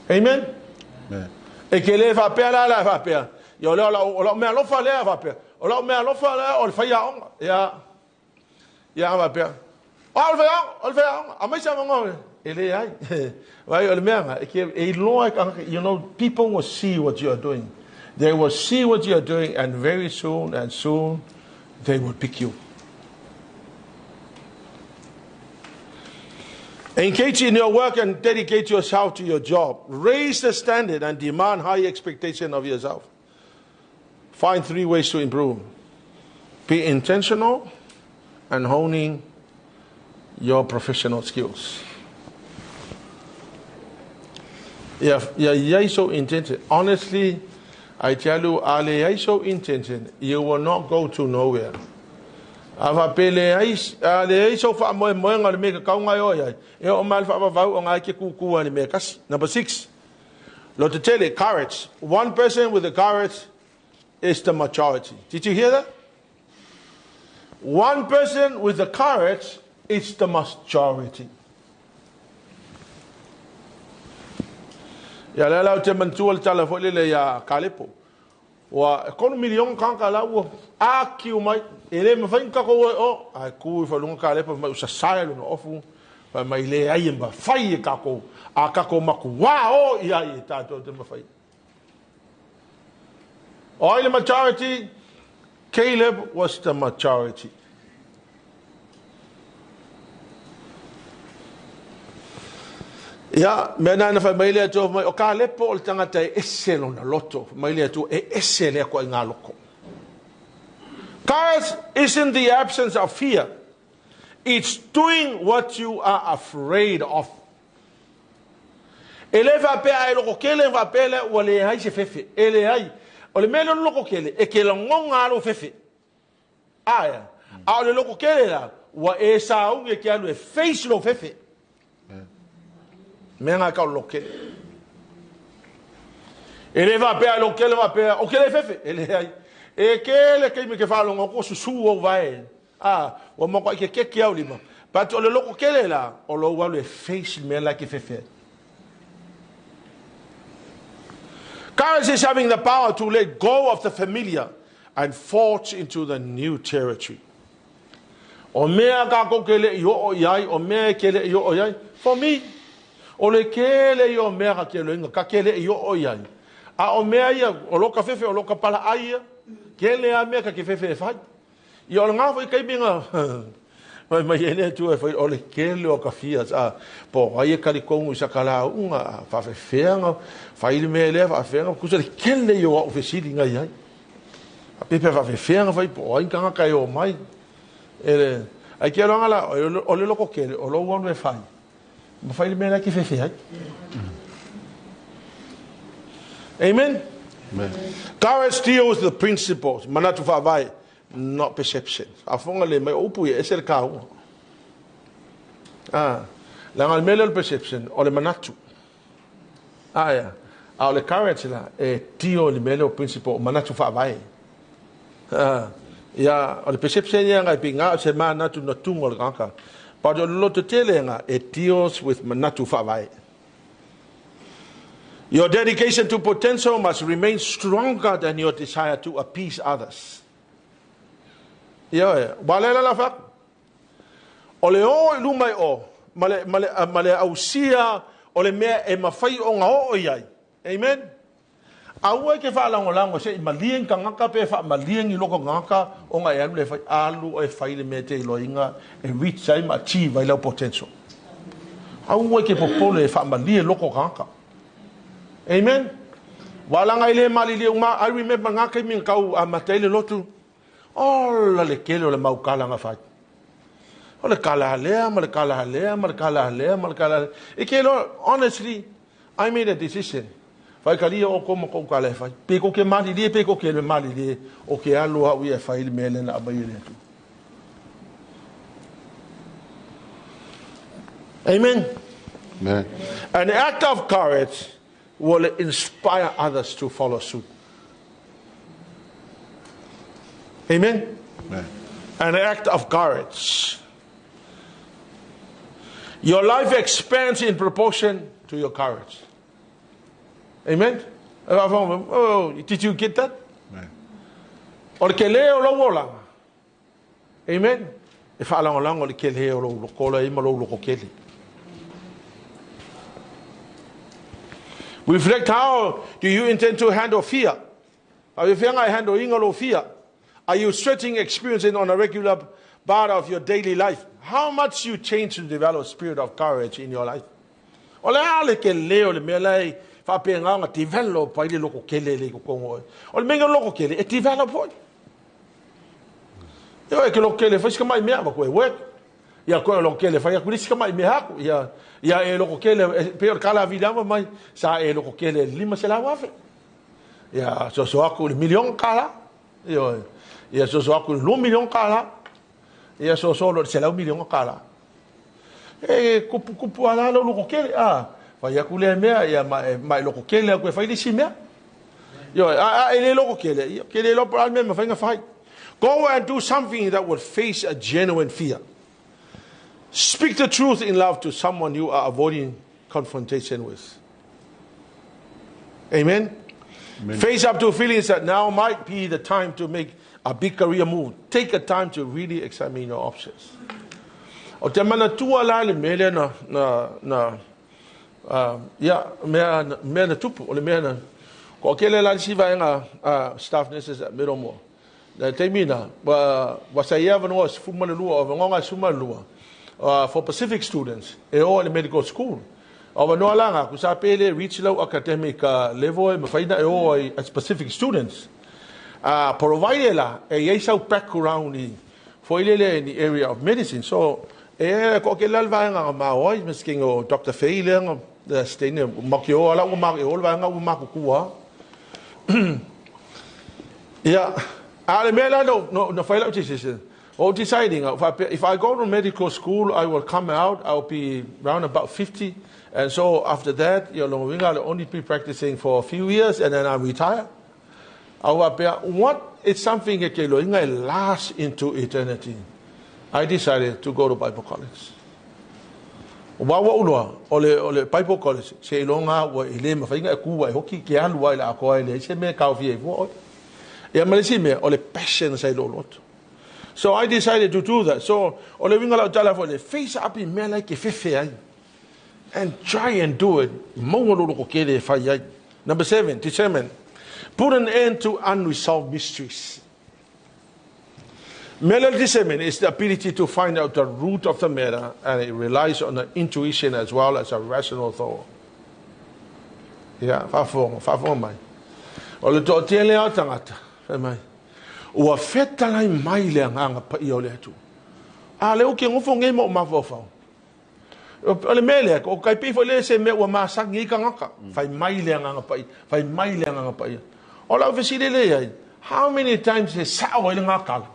Amen? Amen. E ke le fa pe la fa pe. Yo lo mea lo fa le fa pe. O lo mea lo fa le o fa ya onga. Ya va pe. You know, people will see what you are doing. They will see what you are doing, and very soon, they will pick you. Engage in your work and dedicate yourself to your job. Raise the standard and demand high expectation of yourself. Find 3 ways to improve. Be intentional and honing your professional skills. You're so intention. Honestly, I tell you, you're so intention, you will not go to nowhere. Number 6, Lord, tell you, courage. One person with the courage is the majority. Did you hear that? One person with the courage is the majority. Ya la te mantua tala fo le ya kalepo. Wa kon million kan ka lawo a kiu mai ele me fain ka ko o a ku fa lunga kalepo ma usa sai no ofu fa mai le ai mba fai ka ko a ka ko maku wa o ia I ta to te mafai. All the majority, Caleb was the majority. Ya, mena na mai le to mai o ka le po tangata eselo na loto mai le to esele ko nga loko. Courage isn't the absence of fear. It's doing what you are afraid of. Ele va pe ai loko kele va pele o le hai se fefe. Ele ai o le melo loko kele e ke ngonga lo fefe. Aya. A le loko kele la wa e sa u ke alu e face lo fefe. Menga ka loke. Ele va pe lo que le va pe o que le fefe. Ele ai. E que le que me que falo ngo su o vai. O mo ko ke au lima. But o le loko kele la o lo wa le face me la que fefe. Courage is having the power to let go of the familiar and forge into the new territory. O mea ka ko kele yo o yai o mea kele yo o yai. For me, o le kele yo mea ka kele inga ka kele yo o yai. A o mea ia o loka fefe o loka pala aia kele a mea ka ke fefe e fai. I o ngā fai kai binga mai ene tu e fai o le kele o ka fias po ai e kali kongu sa kala unga fa fefenga fai le mea le fa fefenga kusa le kele yo o fesili ngai ai. A pepe fa fefenga fai po ai kanga kai o mai. Ele ai ke ronga la o le loko kele o lo wonu e fai. Ma fai le mea ki fefe ai. Amen. Amen. Courage deals with the principles. Manatu fa vai. Not perception. Afonga le mai upu e ser kau. Langal mele perception o le manatu. Ia. A le courage la, tio le mele o principle, manatu whaavai. Ia, o le perception ia ngai pinga, se manatu na tungo le kanka. But o loto tele nga, it deals with manatu whaavai. Your dedication to potential must remain stronger than your desire to appease others. Ia, walela la whak. O le o lumai o, male ausia, o le mea e mawhai o ngā o iai. Amen. Aua ke whaalangolango se i malien ka ngaka pe wha malien I loko ngaka o ngā anu le whai alu o e whai le mea te iloinga e reach time achieve ai lau potential. Aua ke popole e wha malien loko ngaka. Amen. Walanga ile mali le uma, I remember ngaka I min kau a Mataio le lotu. Ola le kele o le maukala ngā whai. O le kala halea, ma le kala halea, ma le kala halea, ma le kala halea. E ke lo, honestly, I made a decision. Fai kalia o koma kou kala e fai. Peko ke mali lie, peko ke le mali lie, o ke alu au ia fai le mele na abai le atu. Amen. Amen. An act of courage will inspire others to follow suit. Amen. Amen. An act of courage. Your life expands in proportion to your courage. Amen. Oh, did you get that? Amen. O le ke leo lo wola. Amen. E whaalango lango le ke leo lo kola ima lo loko kele. Reflect, how do you intend to handle fear? Are you feeling I handle ingolo fear? Are you stretching, experiencing on a regular part of your daily life? How much you change to develop spirit of courage in your life? Ole ale ke leo le melai fa penga nga develop pa ile loko kele le ko kongo. Ole menga loko kele e develop ho. Yo e ke loko kele fa ska mai mea ba ko e work. Ya ko loko kele fa ya ku ska mai mea ku ya e loko kele pe kala vida mai sa e loko kele lima se la wafe. Ya so aku le million kala. Yo ya so aku le million kala. Ia so solo se la milion kala. Kupu ala lo kokele fa ya kule mea ya mai lo kokele ko fa ile simea. Yo ele lo kokele. Kele lo pra me fa nga fa. Go and do something that would face a genuine fear. Speak the truth in love to someone you are avoiding confrontation with. Amen. Amen. Face up to feelings that now might be the time to make a big career move. Take a time to really examine your options. O te mana tua la le mele mea na tupu, o le mea na, ko kele la siva nga staff nurses at Middlemore. Na te mina, wa sa ia vanoa si fumale lua, o vangonga sumale lua, for Pacific students, e o le medical school. O vanoa langa, ku sa pele reach low academic level, e mawhaina e o as Pacific students. Provided la a sau background for in the area of medicine. So ko ke lalva nga maoi misking o Dr. Failing the stain makio ala o mak e olva nga o makukua. Yeah, ale mela no fail decision. Or deciding if I go to medical school, I will come out. I'll be around about 50, and so after that, I'll only be practicing for a few years, and then I'll retire. What is something that can last into eternity? I decided to go to Bible college. Ole Bible college. Se longa wa ile mafainga kuwa hoki ke alu ile akoa ile se me ka ofie vo. Ya malisi me ole passion sai lolot. So I decided to do that. So ole winga la tala for the face up in me like fefe and try and do it. Mongolo ko kele fa ya. Number 7, determine. Put an end to unresolved mysteries. Mental discernment is the ability to find out the root of the matter, and it relies on the intuition as well as a rational thought. Yeah, fa mai. O le to tele o tangata, fa mai. Ua feta lai mai le nganga pa i o le atu. A le uke ngofo ngai mo mafofau. O le mele o kai pifo le se me ua masangi i ka ngaka. Fai mai le nganga pa i. Fai mai le nganga pa i. O la ofisile le ai. How many times he sa o le ngaka?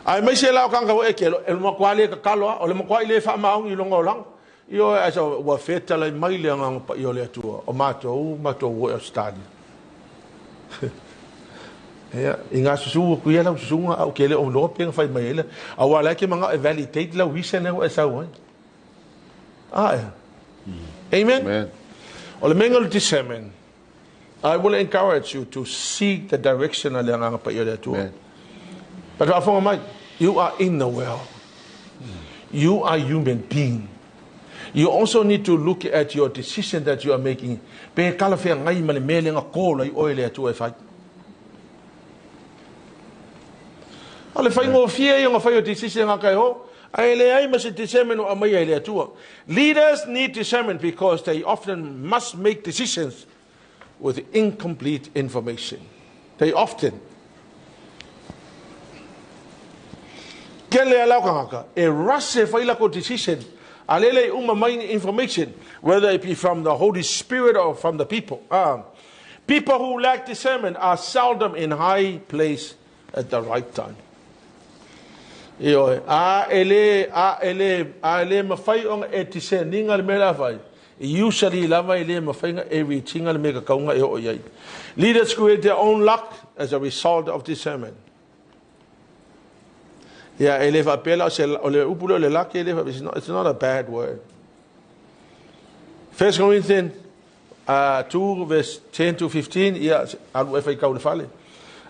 Ai mai se lau kanga o ekelo el mo kwale ka kaloa o le mo kwai le fa maung I longo lang io aso wa feta le mai le nga pa io le tua o mato wo stadi ya inga susu ku ia la susu au kele o lo pe fa mai le a wala ke manga validate la wisa ne o sa wo amen Amen. o le menga le discernment I will encourage you to seek the direction of the nga pa io le tua. But you are in the world. You are human being. You also need to look at your decision that you are making. Pe kala fe ngai male mele nga kola I oile atu e fai. Ale fai ngo fie nga fai o decision nga kai ho. Ai le ai mas discernment o mai ele atu. Leaders need discernment because they often must make decisions with incomplete information. They often Kele alau kanga e rase faila ko decision alele main information whether it be from the Holy Spirit or from the people. People who lack discernment are seldom in high place at the right time. Yo ele mafai on e discerning al mela fai. Usually lava ele mafai everything al mega kaunga e o yai. Leaders create their own luck as a result of discernment. Yeah, eleva pela ole upulo le laki eleva. It's not a bad word. 1 Corinthians 2 verse 10 to 15. Yeah, alu e fai kau le fale.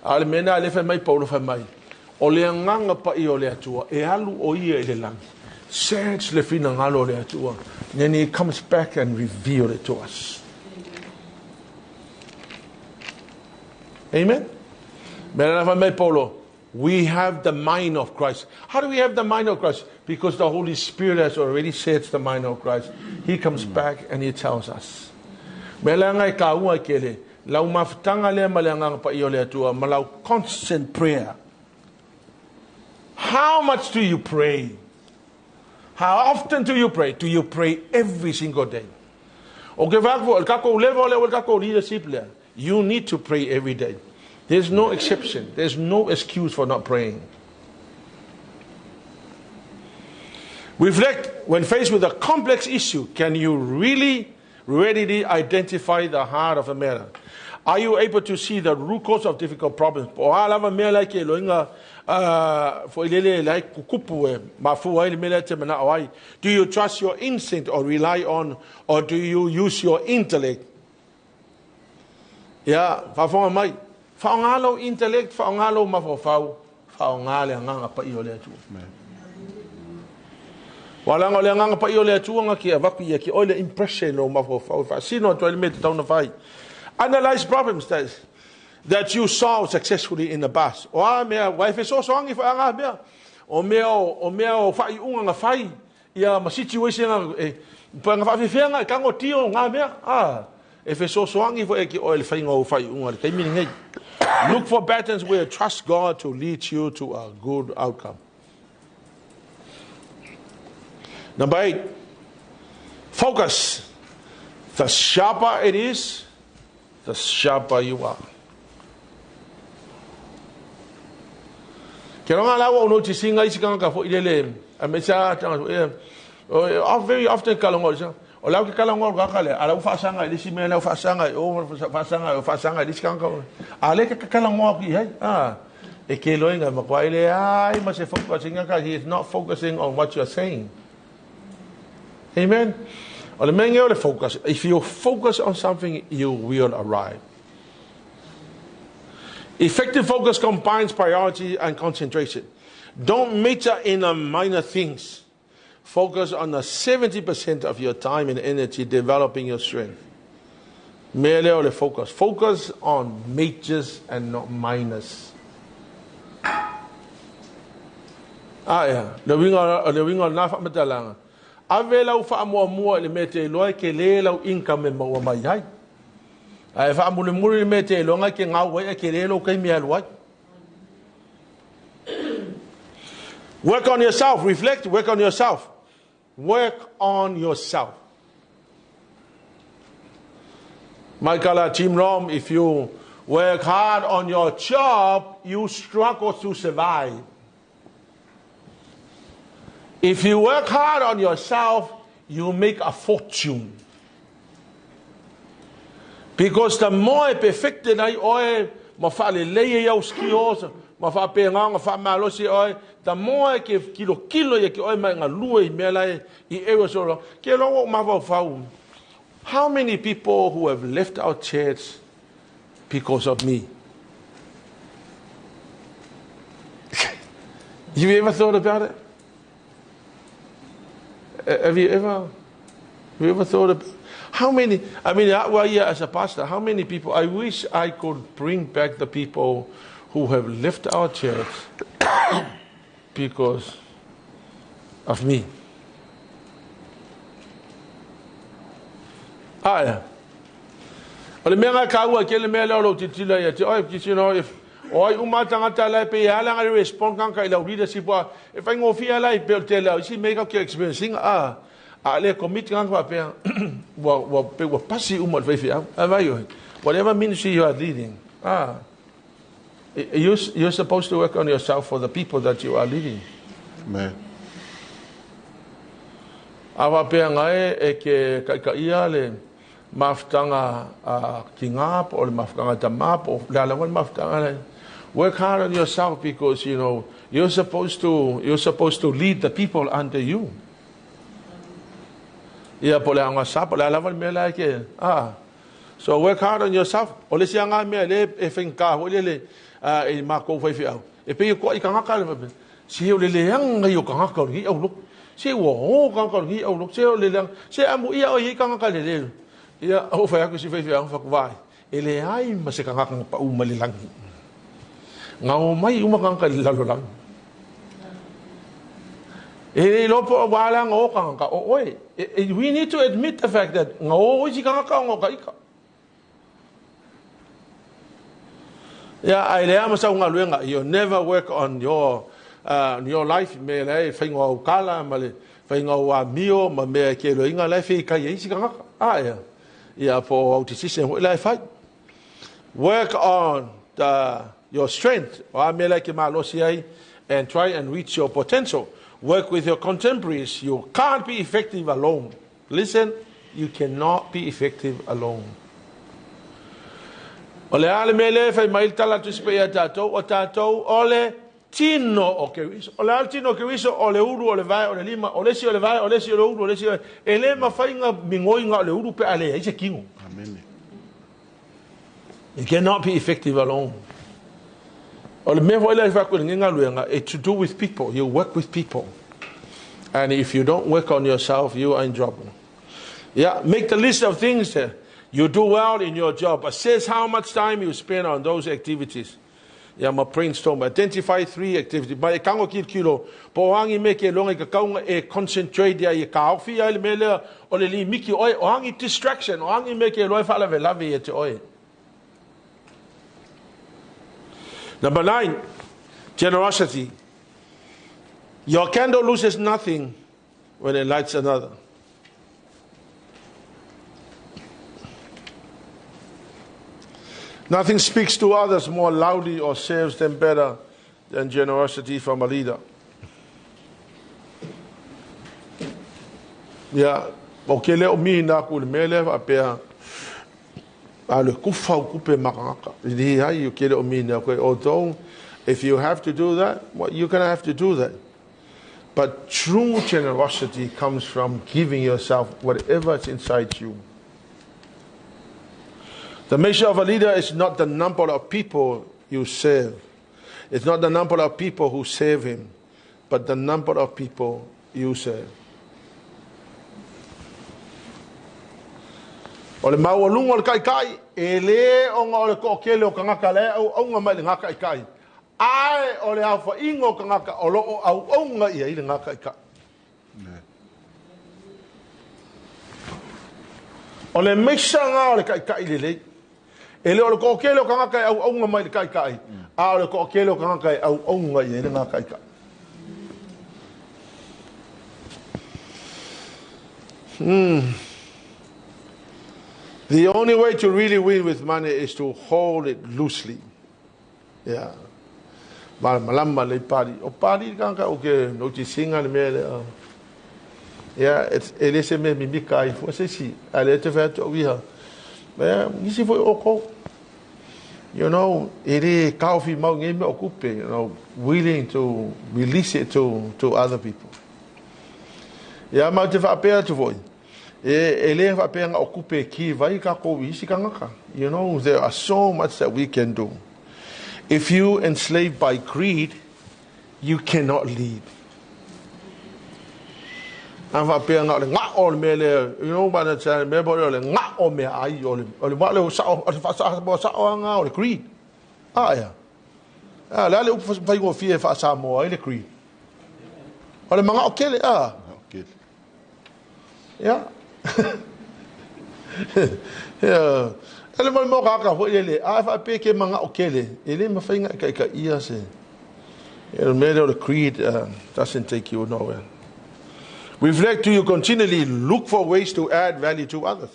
Ale mena le fai mai Paulo fai mai. Ole nganga pa I ole atua e alu o ia ele lang. Search le fina ngalo le atua. Then he comes back and reveal it to us. Amen. Mena fai mai Paulo. We have the mind of Christ. How do we have the mind of Christ? Because the Holy Spirit has already said the mind of Christ. He comes back and He tells us. Melangai kaua kele, lau maftanga le malangang pa iole atua, malau constant prayer. How much do you pray? How often do you pray? Do you pray every single day? Okay, kako level le kako leadership le. You need to pray every day. There's no exception. There's no excuse for not praying. Reflect when faced with a complex issue. Can you really readily identify the heart of a matter? Are you able to see the root cause of difficult problems? Do you trust your instinct or rely on, or do you use your intellect? Yeah, Faungalo intellect, faungalo mafofau, faungale nganga pa iole atu. Walang ole nganga pa iole atu nga ki avaku ye ki ole impression o mafofau. Fa sino to element down the fight. Analyze problems that you solved successfully in the past. O mea wife so songi fa nga mea. O mea fa iunga nga fai. Ia ma situation pa nga fa fenga ka ngo tio nga mea. If it's so swangy for eki oil fai ngo fai unga kai meaning. Look for patterns where trust God to lead you to a good outcome. Number 8, focus. The sharper it is, the sharper you are. Kaya nga lawa uno tisinga isikang ka fo ilele. Amesa very often kalongo siya. O lau ke kalangor ka kale ala ufa sanga di sime la ufa sanga di skanga ale ke kalangor ki hai e ke loinga makwaile ai ma se focusing ka he is not focusing on what you are saying. Amen. Ole menge ole focus. If you focus on something you will arrive. Effective focus combines priority and concentration. Don't major in the minor things. Focus on the 70% of your time and energy developing your strength. Merely only focus. Focus on majors and not minors. Le na fa matalanga. Ave lau fa mo le mete loe ke le lau income mo mai hai. Ai fa mo le muri mete lo nga ke ngau e ke le lo kai mi alwa. Work on yourself. Reflect. Work on yourself. Work on yourself. Michael Team Rome, if you work hard on your job, you struggle to survive. If you work hard on yourself, you make a fortune. Because the more perfected I oe, mafale leye ya uskiosa, mafape nganga fa malosi oe, the more ke kilo ye ke oe mai ngalue melai I ewe solo. Ke lo mava fau. How many people who have left our church because of me? You ever thought about it? Have you ever thought about how many? I mean, well, yeah, as a pastor, how many people? I wish I could bring back the people who have left our church because of me. Ah, yeah. Ole menga kaua kele mele lo titila ya te oi kitino if oi umatanga tala pe hala ngai respond kan kai lo leadership wa if I go fia lai pe tela isi make up your experiencing le commit kan pa pe wa pasi umat fe fia avayo whatever ministry you are leading you're supposed to work on yourself for the people that you are leading. Amen. Ava pe ngai ke ka ia le maftanga kingap or maftanga tamap or lalawan maftanga. Work hard on yourself because you know you're supposed to lead the people under you. Yeah, pole anga sap lalawan mela ke so work hard on yourself. Ole sianga me le e finka ole le e mako foi fiao. E pe ko I kanga ka le si ole le yang yo kanga ka ri au lu. Si wo kanga ka ri au lu. Si ole le si amu ia o I kanga ka le. Ia o fa ku si fe fiang fa ku vai. Ele ai ma se kanga pa uma le lang. Ngau mai uma kanga la lo lang. E lo po wala ngo kanga o oi. We need to admit the fact that ngau si kanga ka ngo ka ika. Yeah, I am so ngaluenga. You never work on your life. Me le fa ngo kala ma le fa ngo wa mio ma me ke lo inga le fi ka ye si kanga. Yeah. Yeah, for autism, work on your strength, and try and reach your potential. Work with your contemporaries. You can't be effective alone. Listen, you cannot be effective alone. Ole ale mele fai mai tala tu spea tatou o tatou ole tino o ke wiso. Ole al tino ke wiso ole uru ole vai ole lima ole si ole vai ole si ole uru ole si ele ma fai nga mingoi nga ole uru pe ale ise kingo. Amen. You cannot be effective alone. Ole me voile fa ko nga luenga it's to do with people. You work with people. And if you don't work on yourself, you are in trouble. Yeah, make the list of things you do well in your job. Assess how much time you spend on those activities. Yeah, my brainstorm. Identify 3 activities. But kango kilo po hangi make longa ka kaunga e concentrate dia e ka ofi ile mele o le li miki oi o hangi distraction o hangi make loi fala ve lave e te oi. Number 9, generosity. Your candle loses nothing when it lights another. Nothing speaks to others more loudly or serves them better than generosity from a leader. Yeah, okay, leo mi na ku mele va pe ale kufa kupe makaka. Di hai you kele mi na ku although if you have to do that, well, you're going to have to do that. But true generosity comes from giving yourself whatever is inside you. The measure of a leader is not the number of people you serve. It's not the number of people who serve him, but the number of people you serve. O le mau lungo le kai e le o nga o le kokele o kangaka le au nga mai le ngaka kai. Ai o le alfa ingo kangaka o lo au nga ia i le ngaka kai. O le meisha nga o le kai le le. E le o le kokele o kangaka au nga mai le kai. A o le kokele o kangaka au nga ia i le ngaka kai. The only way to really win with money is to hold it loosely. Yeah. malama le pari. O pari kanga o ke no ti singa le mele. Ya, ele se me mimika I fo se si. Ale te fa to wi ha. Nisi fo oko. You know, ele kaufi mau nge me okupe, you know, willing to release it to other people. Ya mau te fa pe to voi. Ele fa pe nga okupe ki vai ka ko isi kanga. You know, there are so much that we can do. If you enslaved by greed, you cannot lead. Ava pe nga le nga o mele, you know, ba na cha me bo le nga o me ai o le ba le sa o fa sa o nga o le greed. Ya. La le fa go fie fa sa mo le greed. O le manga o kele Okay. Ya. Ya. Ele mo ka ho le fa pe ke manga o kele. Ele me fa nga ka ia se. El mele o le greed doesn't take you nowhere. Reflect, do you continually look for ways to add value to others?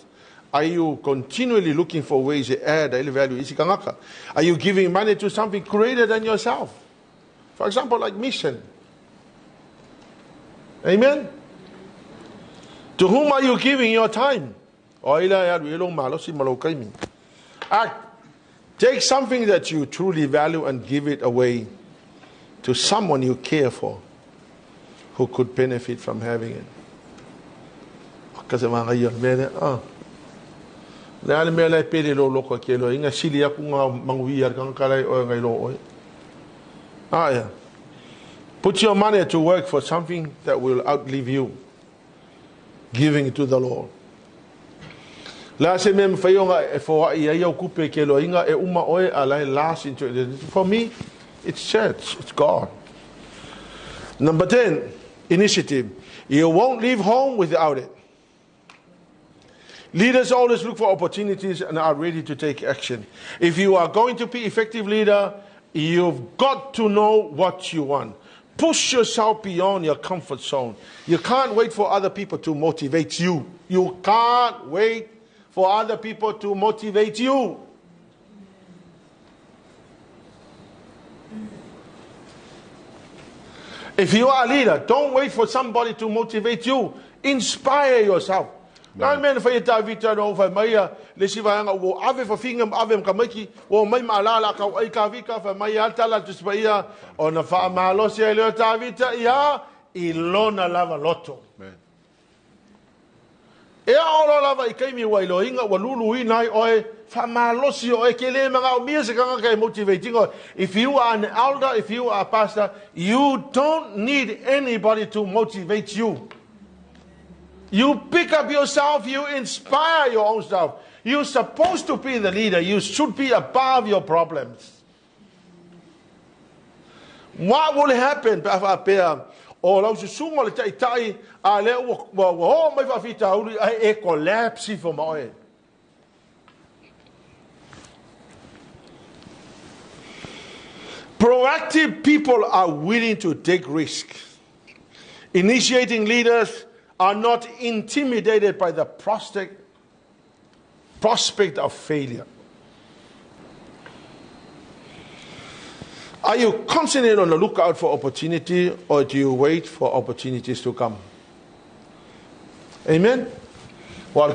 Are you continually looking for ways to add value? Are you giving money to something greater than yourself? For example, like mission. Amen? To whom are you giving your time? Take something that you truly value and give it away to someone you care for, who could benefit from having it. Kasi mga yon mele na ale mele pele lo loko kelo inga sili ya kunga manguiar kang kalay o ngai lo ya. Put your money to work for something that will outlive you, giving it to the Lord. La se mem fayonga for ia yo kupe kelo inga uma oe alai last into. For me, it's church, it's God. Number 10, initiative. You won't leave home without it. Leaders always look for opportunities and are ready to take action. If you are going to be an effective leader, you've got to know what you want. Push yourself beyond your comfort zone. You can't wait for other people to motivate you. You can't wait for other people to motivate you. If you are a leader, don't wait for somebody to motivate you. Inspire yourself. Nan men fa ita vita no fa maya le si va nga wo ave fa finga ave ka maki wo mai malala ka ai ka vika fa maya tala tu spaia ona fa malo si le ta vita ya ilona lava loto. E ora lava I kai mi wa ilo inga wa lulu I nai oe fa malo si oe ke le manga o mia se ka ka motivating. If you are an elder, if you are a pastor, you don't need anybody to motivate you. You pick up yourself, you inspire your own self. You're supposed to be the leader. You should be above your problems. What will happen? Proactive people are willing to take risks. Initiating leaders are not intimidated by the prospect of failure. Are you constantly on the lookout for opportunity, or do you wait for opportunities to come? Amen. Are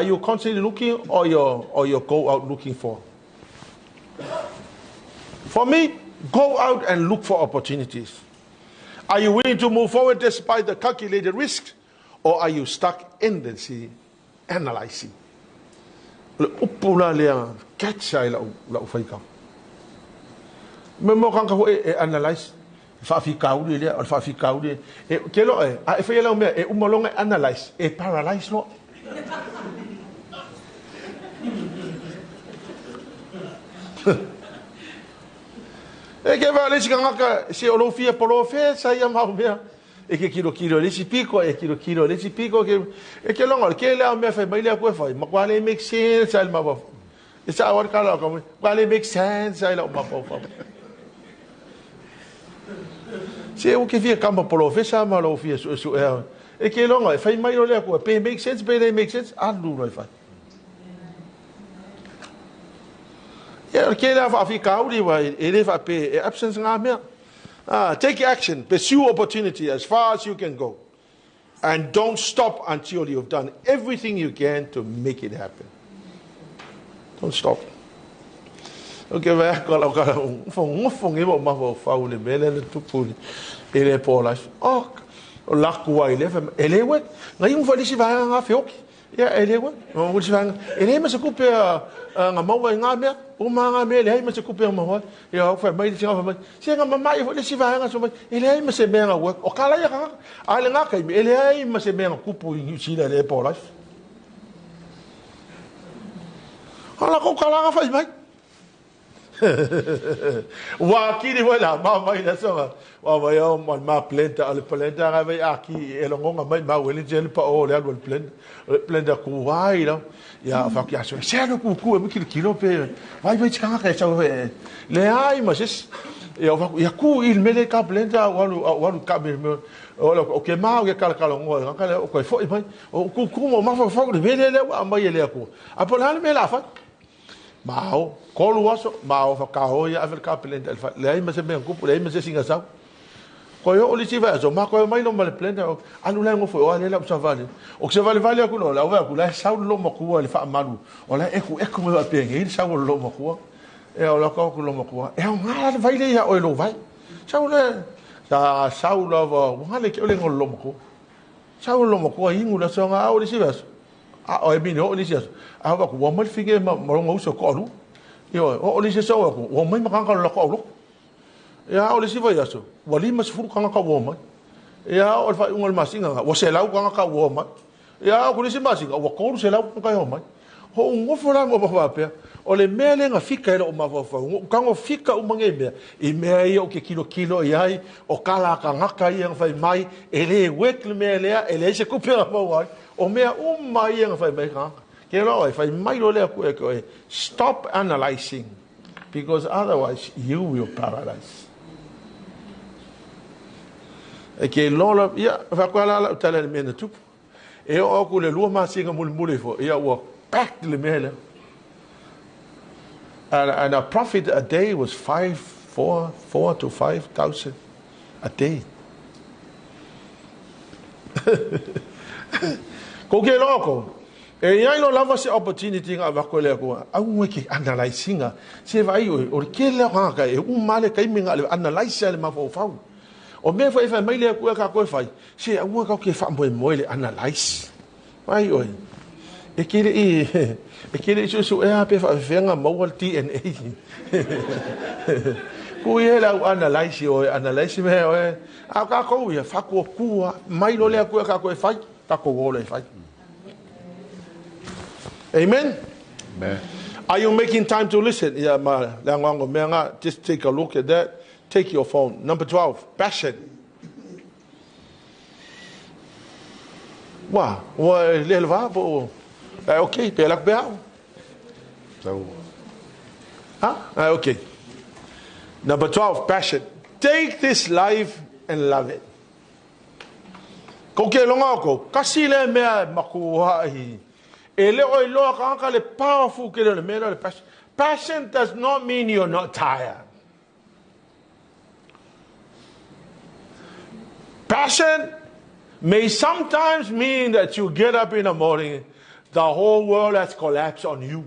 you constantly looking, or you go out looking for? For me, go out and look for opportunities. Are you willing to move forward despite the calculated risks, or are you stuck endlessly analyzing? Analyze. Analyze. Paralyze. E ke va le ngaka se o fia polofe sa ia mau mea e ke kilo le si pico e kilo le si pico ke e ke longa ke le me fa mai le ko fa ma kwa le make sense al ma ba e sa wa ka la ko kwa le make sense al ma ba fa se o ke fia campo polofe sa ma lo fia su E ke longa, fai mai o lea kua, pe make sense, pe they make sense, alu roi fai. Ia, ke lea whaafi kauri wa, e le wha pe, e absence ngā mea. Take action, pursue opportunity as far as you can go. And don't stop until you've done everything you can to make it happen. Don't stop. Okay, vai kala fong e mo ma fa le mele le tupuli. Ele pola. Oh, la kuai le fa ele we. Ngai un fali si va nga fioki. Ya ele we. O u si va. Ele ma se kupe nga mau nga me. O ma nga me le ma se kupe ma wa. Ya fa mai si nga fa mai. Si nga mama i le si va nga so mai. Ele ma se me nga we. O kala ya nga. Ale nga kai ele ma se me nga kupu i si le pola. Ala ko kala nga fa mai. Wa kiri wala mama ina so wa yo ma plenta al plenta ga vai aki elonga mai ma weli gel pa o le al plenta ku wai lo ya fa ki aso se no ku mi kilo pe vai changa ka so le ai ma sis ya ku il mele ka plenta walu ka me o ke ma o ke kala ngo ka o ko fo mai o ku mo ma fo de vele le wa mai le ku apola me la fa Mao, kolu waso, mao fa kaho ya avel kapelenta alfa. Lei ma se me kupu, lei ma se singa sa. Ko yo oli siva so ma ko mai no mal plenta. Anu la ngofo o ale la sa vale. O se vale vale ku no la o ku la sa lo mo ku le fa malu. O la eku me va penge, il sa lo mo ku. E o la ko ku lo mo ku. E o ngala vai le ya o lo vai. Sa le sa lo va, ngale ke o le ngolo lo mo ku. Sa lo mo ku ingu la so nga o li siva. O e bino o li siva. Awa ku wa mal fige ma ngo so ko lu yo o li se so ko wa mai ma kan ka lo ko lu ya o li se va ya so wa li ma sfuru kan ka wa mai ya o fa ungol masinga wa se la kan ka wa mai ya ku li se masinga wa ko se la kan ka wa mai ho ngo fo la ngo ba pe o le mele nga fika ele o ma fa kan o fika o mange me e me o ke kilo ai o kala ka ngaka i nga fa mai ele wekle mele ele se ku pe ma wa o me mai nga fa mai ka if I might stop analyzing, because otherwise you will paralyze. Okay, Lola, yeah, if I call out tell me the tup. E o ku le lua masinga mul fo. E o packed le mele. And a profit a day was 4 to 5,000 a day. Ko ke loko. E ia ilo lava se opportunity nga wako le ko au ngeke analyzinga se vai o ke le nga e male kai minga le analyze le ma fo o me fa mai le ko ka ko fai se au ka ke fa mo le analyze vai o e ke le so e a pe fa venga mo wal DNA ku ye la analyze o analyze me o a ka ko ye fa ko ku mai lo le ko ka ko fai ta ko go le fai. Amen? Amen. Are you making time to listen? Yeah, just take a look at that. Take your phone. Number 12, passion. Wow. Okay, pelak beau. So, Okay. Number 12, passion. Take this life and love it. Ko ke longa ko, kasi le mea makuha ele o lo ka le powerful ke le mera le passion. Passion does not mean you're not tired. Passion may sometimes mean that you get up in the morning, the whole world has collapsed on you.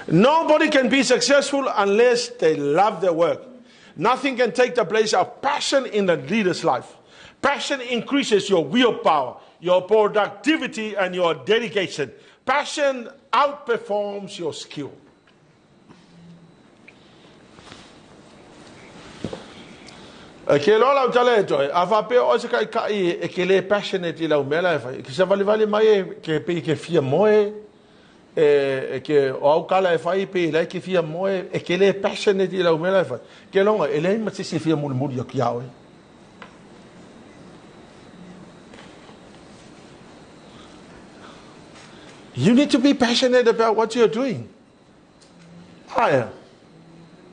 Nobody can be successful unless they love their work. Nothing can take the place of passion in the leader's life. Passion increases your willpower, your productivity, and your dedication. Passion outperforms your skill. Ke lola utale to ava pe o se kai e ke le passionate la umela fa ke sa vale mai ke pe ke fia moe ke o kala fa pe la ke fia moe e ke le passionate la umela fa ke longa ele ma se fia mul yo kiao. You need to be passionate about what you're doing.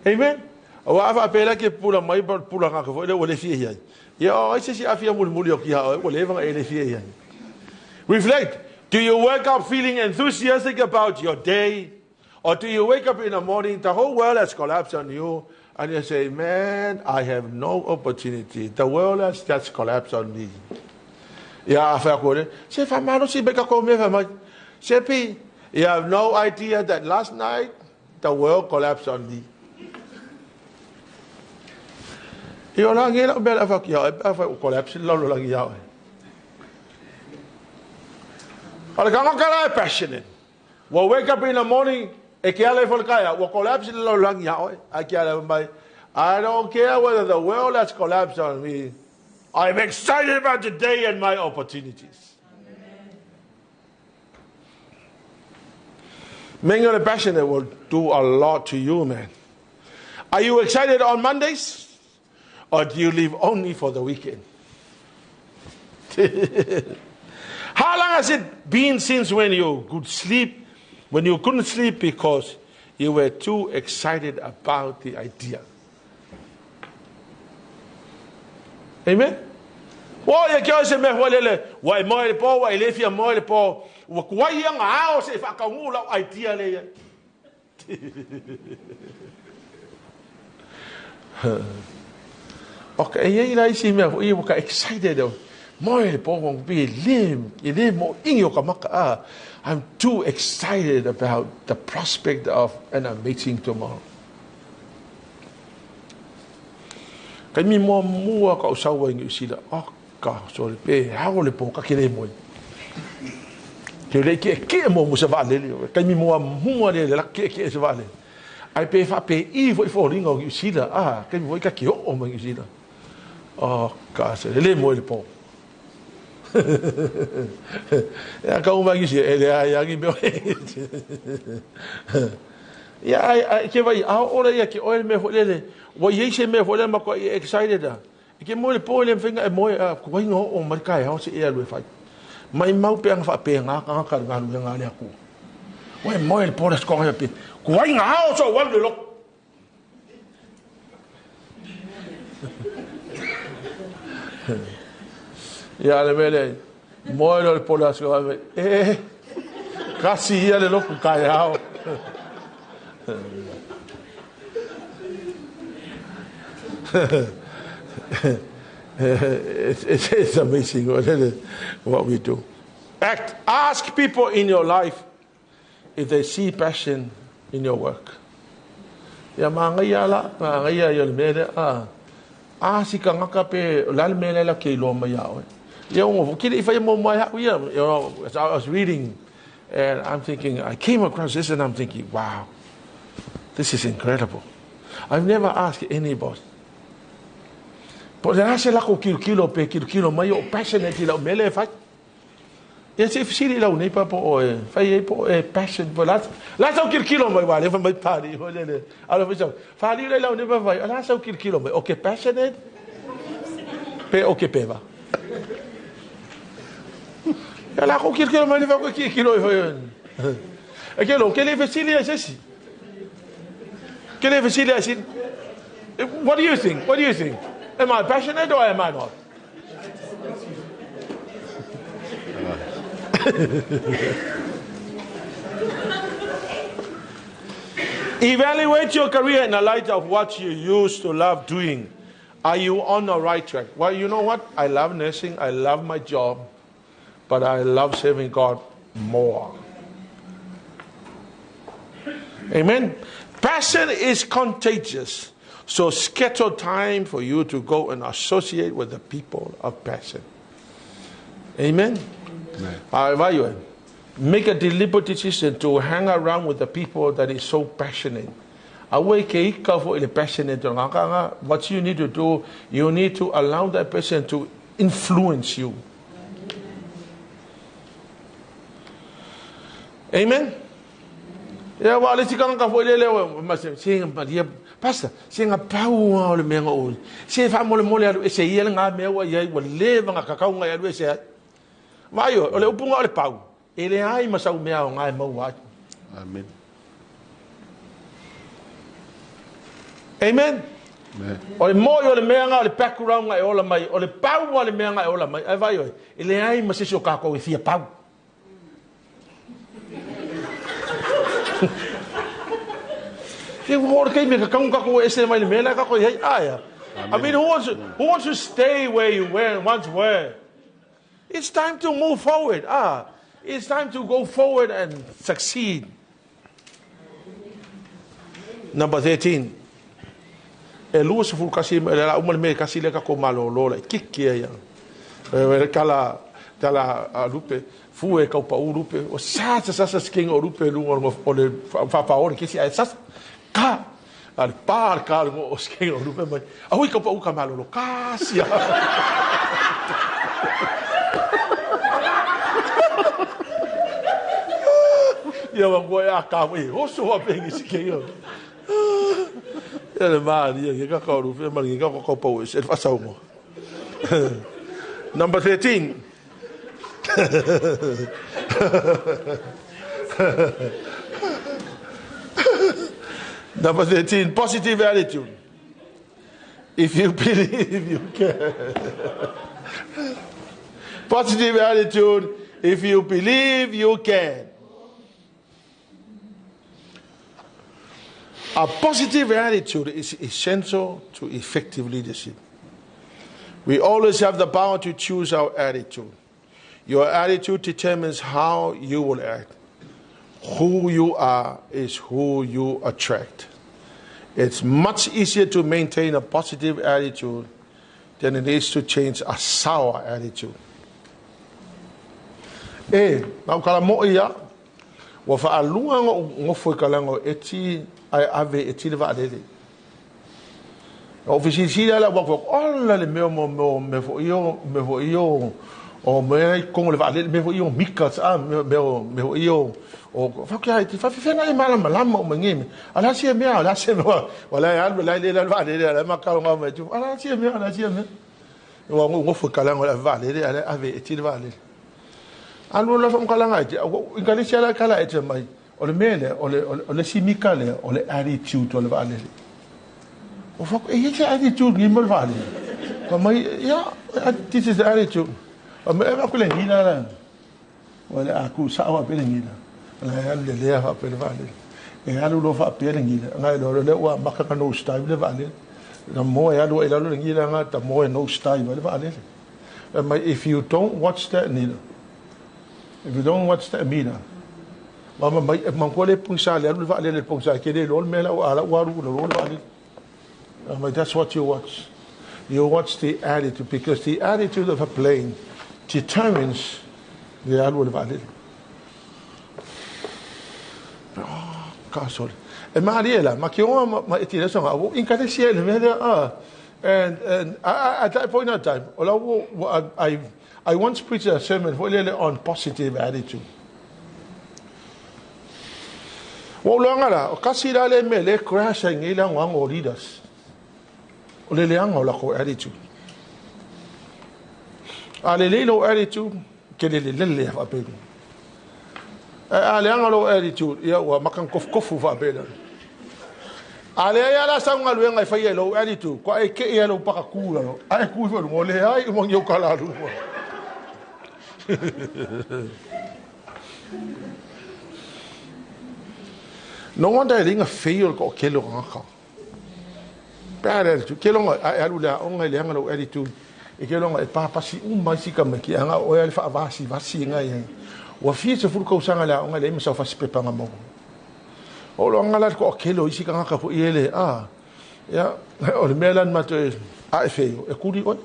Amen. Wa fa pela ke pula mai pula ka fo le o le fie ia. Ia o se afia muli o ki ha o le vanga ele fie ia. Reflect. Do you wake up feeling enthusiastic about your day? Or do you wake up in the morning, the whole world has collapsed on you, and you say, man, I have no opportunity. The world has just collapsed on me. Yeah, you have no idea that last night the world collapsed on me. You are passionate. We'll wake up in the morning, I don't care whether the world has collapsed on me. I'm excited about the day and my opportunities. Being passionate will do a lot to you, man. Are you excited on Mondays? Or do you live only for the weekend? How long has it been since when you could sleep, when you couldn't sleep because you were too excited about the idea? Amen? Why you se me holele, why moi po, why lefia moi po, why yang ao se fa kaula idea le. Okay, ye ila isi me o ka excited. Moi po wong be lim, ile mo inyo ka maka. I'm too excited about the prospect of an amazing tomorrow. Kami mo mua ka usawa ngi sila. Ka so pe ha o le po ka kile mo. Ke le ke mo se vale. Kami mo mua le la ke se vale. Ai pe fa pe I fo ringo ngi sila. Kami mo ka ki o mo ngi sila. Ka se le mo le po. Ya ka uma ngi se ele ya ngi be. Ya ke vai ora ya ke oil me ho le. Wa ye se me ho le ma ko excited da. Ke mo le po le finga mo ko ngo o ma kai ha se e lu fa. Mai mau pe ang fa pe nga ka nga lu nga le aku. Wa mo le po le ko ha pe. Ko nga o so wa le lo. Ya le mele mo le po le ko kasi ya le lo ku kai ha. It's amazing what we do. Ask people in your life if they see passion in your work. Ya mangaya la, mangaya yo mele si ka ngaka pe la mele la ke lo maya. Ya ngo kile fa mo maya you know, as I was reading and I'm thinking, I came across this and I'm thinking, wow, this is incredible. I've never asked anybody. But then I say la ko kilo mai o passionate la mele fa. Yes, if she la ne pa po fa ye po passion for la so kilo mai wale fa mai party ho le. Ala fa fa li la ne pa fa la so kilo mai. Okay, passionate. Pe okay pe va. Ya la ko kilo mai fa ko kilo ho. Aquilo que le facilita esse. Que le facilita esse. What do you think? What do you think? Am I passionate or am I not? Evaluate your career in the light of what you used to love doing. Are you on the right track? Well, you know what? I love nursing. I love my job. But I love serving God more. Amen. Passion is contagious. So schedule time for you to go and associate with the people of passion. Amen. Amen. Make a deliberate decision to hang around with the people that is so passionate. What you need to do, you need to allow that person to influence you. Amen. Yeah, well, let's go. Pastor, singa pau le menga o. Se fa mole mole se yele nga mewa ye wo leva nga kakau nga ye se. Maio, ole upunga ole pau. Ele ai masau mea nga mo wa. Amen. Amen. O le mo o le mea nga o le background nga e ola mai, o le pau o le mea nga e ola mai, ai vai oi, i le ai ma sisi o kako e fia pau. Fia kukore kei me ka kaunga kako e se mai le mea la kako e hei aia. I mean, who wants to stay where you once were? It's time to move forward. It's time to go forward and succeed. Number 13. E lua se fulu kasi le la uma le me kasi le ka ko malolo le kiki ia. Kala lupe fu e ka pa lupe o sa sking o lupe lu o le fa paore kisi ai sa ka al par ka o sking o lupe mai. A hui ka pa u ka malolo kasi. Ia wa ko ya ka we o so wa pengi sking o. Ele mari e ka ka lupe mari ka ko pa o se fa sa mo. Number 13. Number 13, positive attitude. If you believe, you can. Positive attitude, if you believe, you can. A positive attitude is essential to effective leadership. We always have the power to choose our attitude. Your attitude determines how you will act. Who you are is who you attract. It's much easier to maintain a positive attitude than it is to change a sour attitude. Nau kala mo ia, wa whaalunga ngofo kalango eti ai ave eti lewa alele. Ofisi sila la wak ola le meo me fo iyo o me kongo le vale me fo iyo mikas me fo iyo o fa kia ti fa fena le mala malama o mengime ala sia me wala ya le vale le ma ka ngo me tu ala sia me wa ngo fo kala ngo le vale le ala ave eti le vale anu la fam kala ngai ngali sia la kala eti mai o le mele o le simikale o le attitude o le vale o fa e che attitude ngi mal vale ma ya this is the attitude o me va kule ngina la wala aku sawa pele ngina la le fa pele vale e alu lo fa pele ngina ngai lo le wa makaka no style le vale na mo ya lo ela lo ngina nga ta mo no style le vale if you don't watch that neither if you don't watch that mina mama man ko le punsa le vale le punsa ke le lo me la ala wa ru lo vale. That's what you watch. You watch the attitude, because the attitude of a plane determines the outward value. Oh, God, and Mariela, Makioma, my itinerary, in Cadesia, and at that point in time, I once preached a sermon on positive attitude. Well, long Casira le mele crashing ilang wang leaders. O le leanga o lako attitude. A le leilo attitude, ke le lele fa pelu. A leanga lo attitude, ia wa makan kofu fa pelu. A le ia la sanga luenga fa ia lo attitude, ko ai ke ia lo paka kula no. Ai ku fa mo le ai mo yo kala lu. No wonder ringa fail ko kelo ngaka. Pere tu kelonga alu la onga le ngalo attitude e kelonga e papa si mai ka me ki anga o ele fa vasi nga ye wa fi se fu ko sanga la onga le msa fa sipepa nga mo o lo ngala ko kelo isi ka nga fu ele ya o le melan ma te a fe e kuri o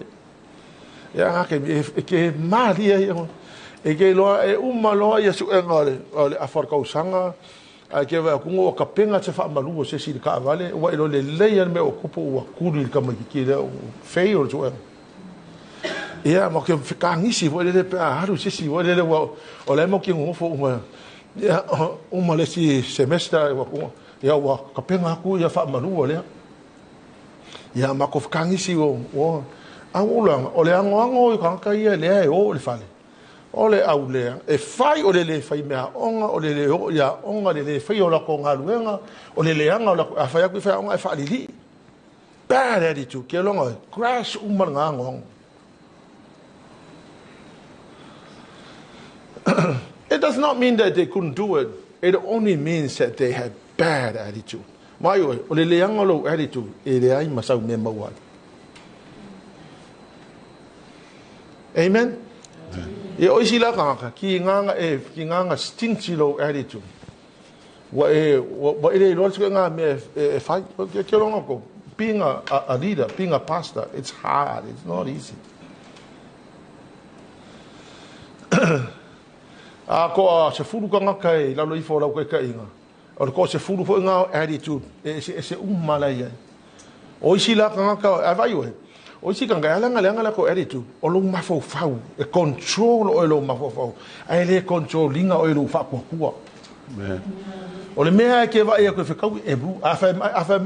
ya nga ke maria e ke lo e lo ya su ngale o le afor ko sanga a ke va kungo ka penga se fa malu se si ka vale wa ilo le leia me o kupo wa kuri ka ma ki le fail to ya mo ke ka ngisi wo le pe a haru se si wo le wa o le mo ki ngo fo ya uma le si semester wa ku ya wa ka penga ku ya fa malu le ya ma ko ka ngisi wo a ulang o le ango ka ia le o le fale ole aulea e fai ole le fai mea onga ole le ya onga le fai ola ko ngaluenga ole le anga ola a fai ku fai onga e fai li bad attitude, ke longa crash ngong. It does not mean that they couldn't do it. It only means that they had bad attitude. Mai o le leanga lo attitude e le ai masau me mawai. Amen. E oisi la kanga ki nganga stingy lo attitude. Wa e lo nga me fai ke longa ko being a leader, being a pastor, it's hard. It's not easy. Ko se fulu kanga kai la lo ifo la ko kai nga. O ko se fulu fo nga attitude se malaya. O isi la kanga ka avai o. O isi kanga ala nga la ko attitude. O lo mafo fau e control o lo mafo fau. Ai le control linga o lo fa ko ku. O le mea ke vai ko fe kau e bru afa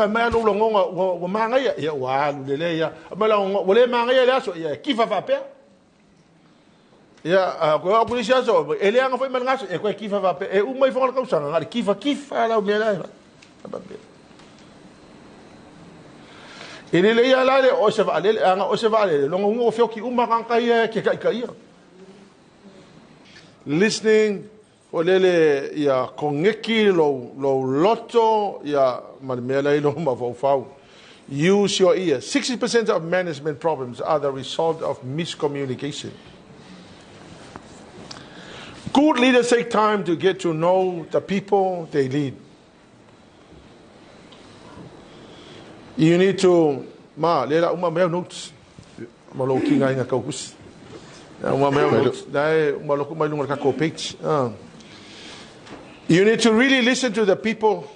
mai lo ngonga o manga ya wa le ya. Mala o le manga ya la so ya kifa fa pe. Ya, ko a polisia so, ele anga foi malngaso, e ko kifa va pe, e u mai fo ka usanga, ngari kifa la o mela. Ele le ya la le o se va le anga o se va le, lo ngo fo ki uma kan kai ke kai. Listening o lele ya kongeki lo loto ya malmela lo ma fo fau. Use your ears. 60% of management problems are the result of miscommunication. Good leaders take time to get to know the people they lead. You need to lela uma mea notes. Malo kinga inga kaukus. Uma mea notes. Dai malo kuma lunga ka page. You need to really listen to the people,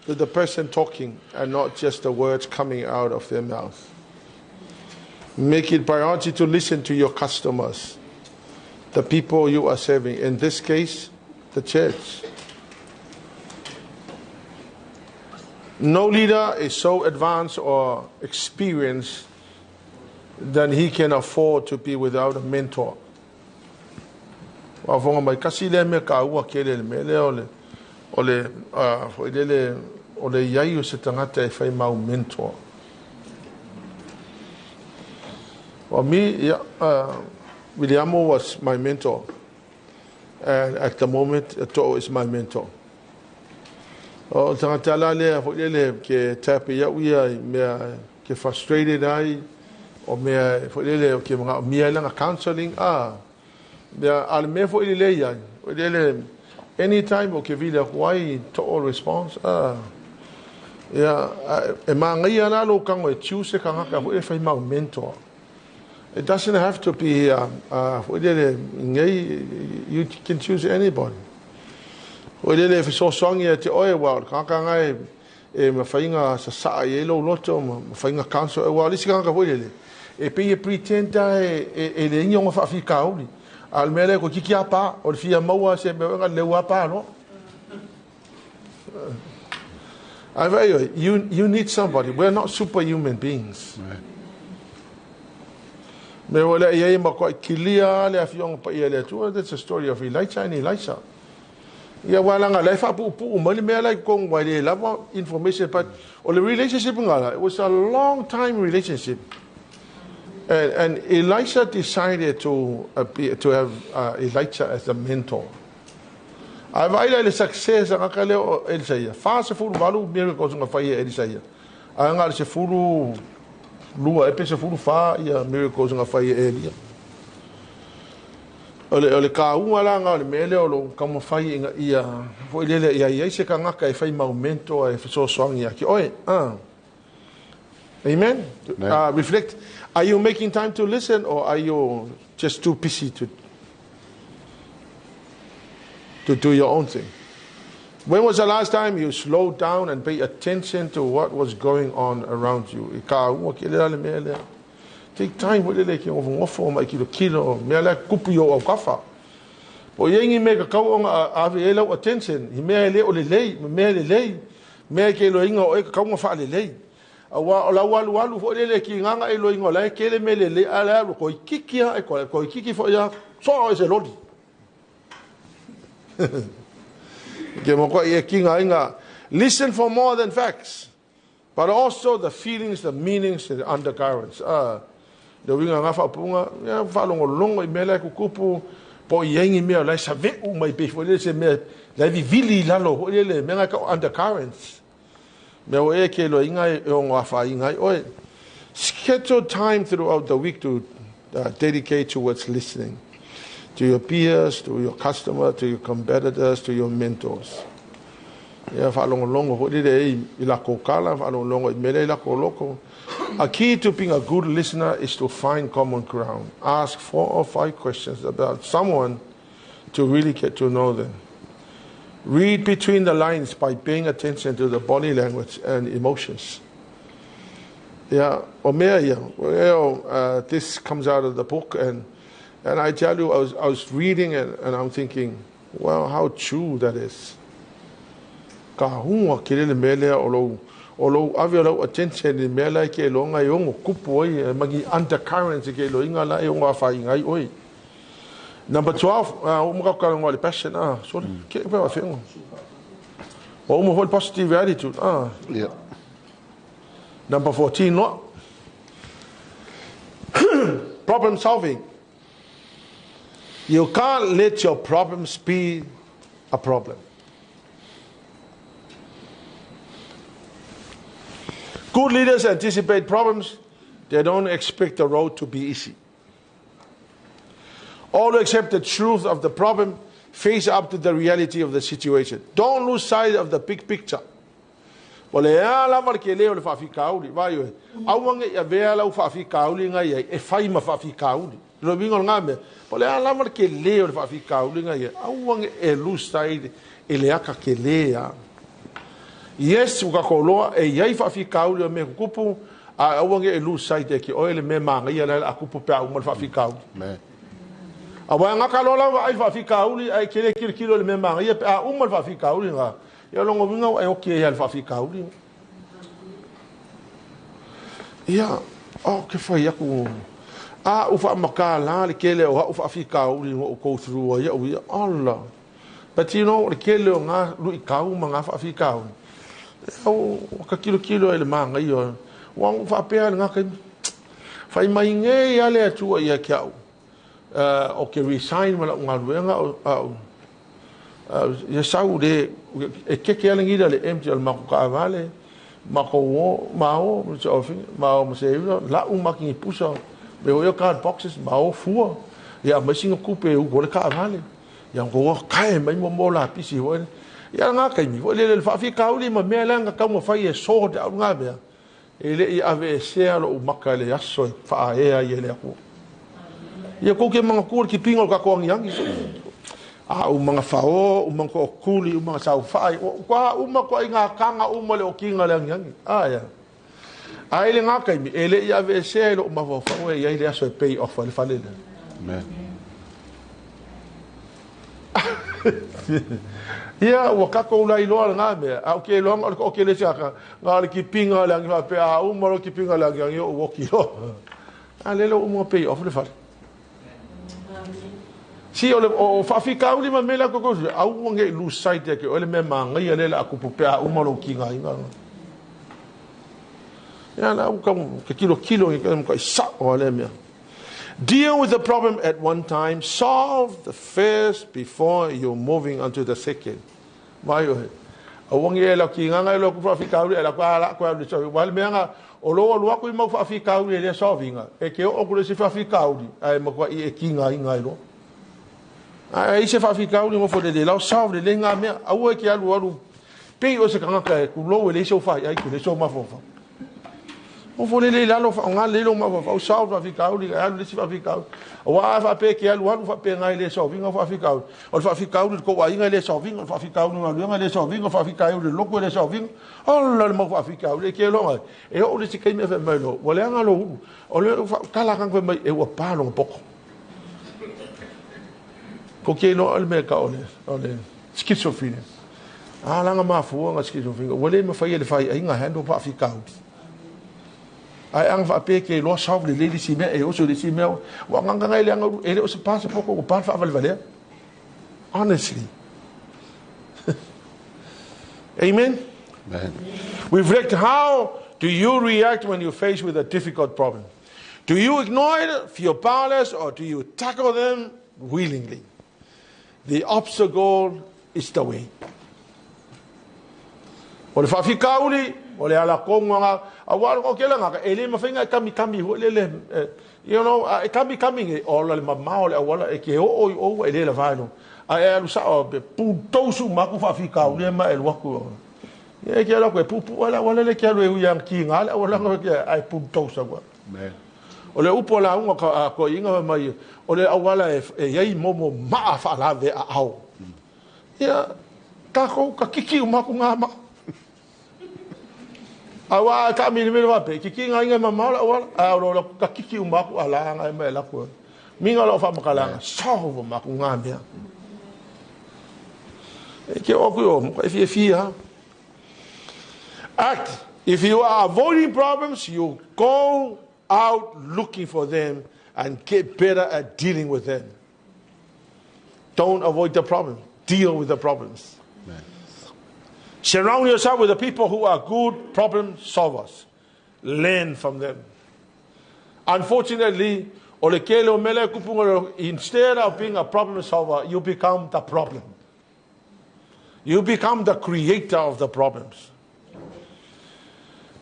to the person talking, and not just the words coming out of their mouth. Make it priority to listen to your customers. The people you are serving, in this case, the church. No leader is so advanced or experienced that he can afford to be without a mentor. Wa mai kasi le me ka ua ke le me le ole yai o se tangata e fai mau mentor. Wa mi Williamo was my mentor, and at the moment, To'o is my mentor. O tangata le le ke tape ya uia me ke frustrated ai o me le ke mga langa counseling me al me fo le ya le anytime o ke vila why To'o response ya e mangia na lo kango e choose kanga ka fo e fai mau mentor. It doesn't have to be, you can choose anybody. If you saw song here to oil world, kangai, mafainga sa yellow loto, mafainga council, well, this kanga wile. E pe pretend e le nyong fa fi kauli. Al mele ko kiki apa, o fia maua se me nga le apa no. You need somebody. We're not superhuman beings. Right. Me wala ia ma ko kilia le afiong pa ia le tu. That's a story of Elijah and Elisha. Ia wala nga life pu mali me like kong wale lava information, but or the relationship ngala, it was a long time relationship. And Elisha decided to have Elijah as a mentor. I vaila le success nga kale Elisha. Fa se fu valu miracles nga fa Elisha. Anga se fu lua e pese furu fa ia miracles nga fai elia ole ka unga la nga le mele o kamo fai inga ia foi lele ia se ka ngaka e fai momento e so song ia ki oi amen. Reflect, are you making time to listen or are you just too busy to do your own thing? When was the last time you slowed down and paid attention to what was going on around you? Take time with it, kilo, me la kupu o kafa. O yengi me ka kau ave elo attention. He me le o le me ke lo inga o ka kau fa le. Awa la walu fo le ki nganga e lo inga la ke le me le ala ko kiki e ko kiki fo ya so is lodi. Listen for more than facts. but also the feelings, the meanings, and the undercurrents. The winga nga whapunga, whalongolongo I mele kukupu, po yengi mea lai sa ve'u mai befo, le se mea, lai vi vili lalo, le mea ka undercurrents. Mea o e ke lo ingai e o ngawha ingai, oi, schedule time throughout the week to dedicate towards listening to your peers, to your customers, to your competitors, to your mentors. Yeah, whalongolongo, ho le i la kokala, whalongolongo I mele I la koloko. A key to being a good listener is to find common ground. Ask 4 or 5 questions about someone to really get to know them. Read between the lines by paying attention to the body language and emotions. Yeah, this comes out of the book, and I tell you, I was reading and I'm thinking, well, how true that is. Kahunga kilele mele olo avelo attention ni mele ke longa yongo kupo I magi undercurrents ke lo inga la yonga fa ingai oi. Number 12, umaka ka ngole passion so ke ba fengo. O mo hol positive attitude Yeah. Number 14, no. Problem solving. You can't let your problems be a problem. Good leaders anticipate problems. They don't expect the road to be easy. All accept the truth of the problem, face up to the reality of the situation. Don't lose sight of the big picture. Wale ala mar ke leo le fa fikauli vai o awange ya vela u fa fikauli ngai e fai ma fa fikauli lo vingo ngame wale ala mar ke leo le fa fikauli ngai awange e lose sight e le aka ke lea. Yes, uka koloa e yai fa fikauli o me kupu a awange e lose sight e ki oile me manga ia la kupu pe au mo fa fikauli. Me. Awa nga kalola wa ai fa fikauli ai kile kilo le me manga ia pe a mo fa fikauli nga. Ia longo vinga e oke e alfa fikauli. Ia, ke whai aku. Ufa makala le kele o ufa fikauli o go through ia ui Allah. But you know, le kele o ngā lui kau ma ngā wha fikauli. Au, ka kilo ele manga ia. Wang ufa pēa le ngā kai. Whai mai nge ia le atua ia kia au. O ke resign ma la ngā luenga au. Ya sau de e keke ala ngira le empty al mako ka vale mako mao so ofin mao se la maki pusa be o card boxes mao fu ya masinga kupe u gole ka vale ya go kai mai mo la pisi ho ya nga kai mi le fa fi ka uli ma mela nga ka mo fa ye so da nga be ele I ave se alo maka le aso fa e ya le ko ya ko ke mga kur ki pingo ka ko ngiang mga whao, mga ko kuli, mga sau whai. Kwa ko inga kanga le o kinga le angiangi. Ya. Ai le ngā kaimi, ele ia ve se lo whao e ia le aso e pay off le whalele. Me. Ia, ua kako ulai loa le ngā mea. Au ke loa, o ke le siaka. Ngā le ki pinga le angi pe a lo ki pinga le angi o woki lo. Lelo pay off le whale. Si o whawhikauli ma mela koko au wange lose sight e ke ole me manga ia lela aku pupea umalo ki ngā inga. Ia na au ka kilo i ka sa o ale mea. Deal with the problem at one time. Solve the first before you're moving on to the second. Mai o he. Au wange e la ki nganga e lo ku whawhikauli e la kua ala kua le sohi. Wale mea nga o loa lua kui mau whawhikauli e le sovinga. E ke o kule si whawhikauli. Ai makua I e ki ngā inga ilo. Ai se fa fica o mo fode de la salve le nga me au ki alu pe o se kanga ka ku lo le so fa ai ki le so ma fo fa o fole le la lo fa nga le lo ma fo o salve fa fica o alu le se fa fica o wa fa pe ki alu fa pe nga le so vinga fa fica o fa fica o ko wa inga le so vinga fa fica o nga le so vinga fa fica o lo ko le so vinga o la mo fa fica o le ke lo e o le se kai me fa me lo o le nga lo o le kala kanga me e o pa lo poko ko ke no al me ka ole schizophrenia langa mafua nga schizophrenia wale me fai le fai inga hando pa fika ai ang fa pe ke lo sa le le si me e o so le si me wa nga nga ile nga ele o se passa pouco o pa fa vale honestly amen. Man. Reflect how do you react when you're faced with a difficult problem? Do you ignore it, feel powerless, or do you tackle them willingly? The obstacle is the way. O le whawhikauri, o le ala konga, a wala o kela ngaka, e le mawhinga kami, you know, e kami, o le mamao le awala, e ke o, e le la whaino. A e alu sa o, pe pūtausu maku whawhikauri, e ma e luaku. E ke ala koe, wala le kia reu yang ki ngale, wala ngaka, ai pūtausa kwa. O le upo la unga ko inga mai, o le awala e yei momo maa whaalawe a au. Ia, kako, ka kiki umaku ngā maa. Awa ka mi me wa pe kiki nga inga mama la wa a ka kiki umaku ala nga me la ko minga lo fa makala so maku nga me e ke o ku if you act if you are avoiding problems, you go out looking for them and get better at dealing with them. Don't avoid the problem, deal with the problems. Surround yourself with the people who are good problem solvers. Learn from them. Unfortunately, instead of being a problem solver, you become the problem. You become the creator of the problems.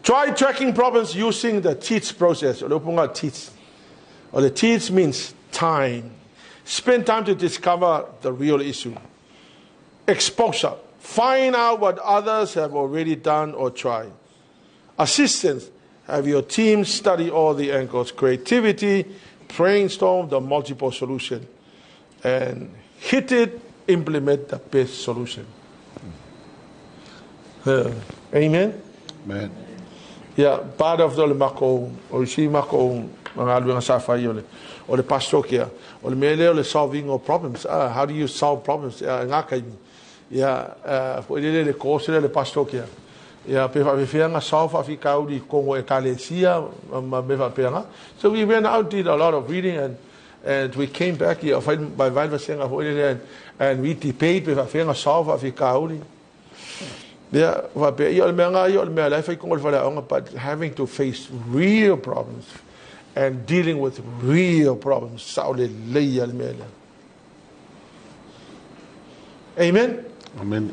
Try tracking problems using the teach process. The teach means time. Spend time to discover the real issue. Exposure. Find out what others have already done or tried. Assistance. Have your team study all the angles. Creativity. Brainstorm the multiple solution. And hit it. Implement the best solution. Amen? Amen. Yeah, part of the mako, or she mako, mga safai or the pastor kia, or the mele or solving of problems. How do you solve problems? Yeah, for the course the pastor kia. Yeah, pefa solve afi kaudi kongo e kalesia meva pera. So we went out, did a lot of reading, and we came back here by Valva saying and we debate pefa solve afi kaudi. Yeah, but having to face real problems and dealing with real problems. Amen? Amen.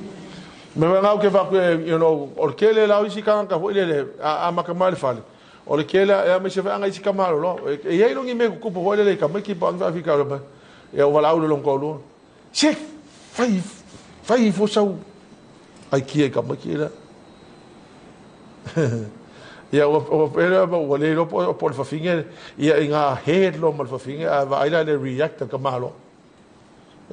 You know, orkele la isi kanga hoile amakamali fale. Orkele me se anga isi kamalo lo. E yai longi me kupo hoile le kamaki pa anga fika lo. Ya wala ulo longo lo. Se fai fo sau ai kia kamaki la. Ya o pera o le lo por fa finge ya inga head lo mal fa finge va ila le react kamalo.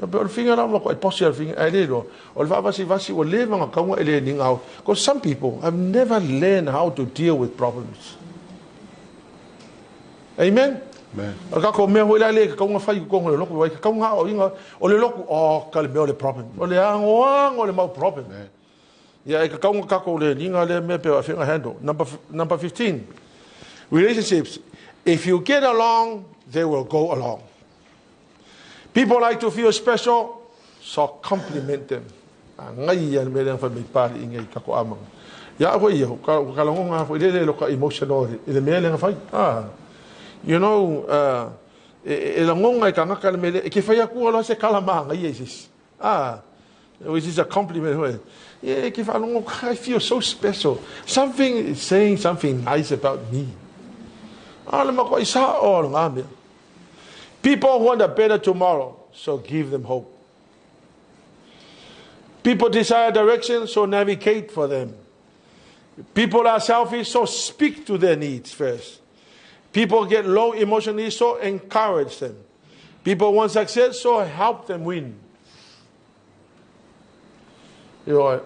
But finger out like possible thing I did or vasi will live on a come learning out because some people have never learned how to deal with problems. Amen. Amen. Ka me ho la le ka nga fai ko ngolo ko ka nga o inga o le loku o ka le me problem o le angwang o le mau problem. Ya ka nga ka ko le ninga le me pe finger handle. Number 15. Relationships. If you get along, they will go along. People like to feel special, so compliment them. Ngai yan me lang fa me pali ingai ka ko amang. Ya ko iyo ka longa ko ile lo ka emotional ile me lang fa you know ele ngonga ka ngaka me ke fa ya ku lo se kala ma ngai Jesus. Which is a compliment. Yeah, ke fa longa I feel so special. Something is saying something nice about me. Le ma ko isa o ngame. People want a better tomorrow, so give them hope. People desire direction, so navigate for them. People are selfish, so speak to their needs first. People get low emotionally, so encourage them. People want success, so help them win. I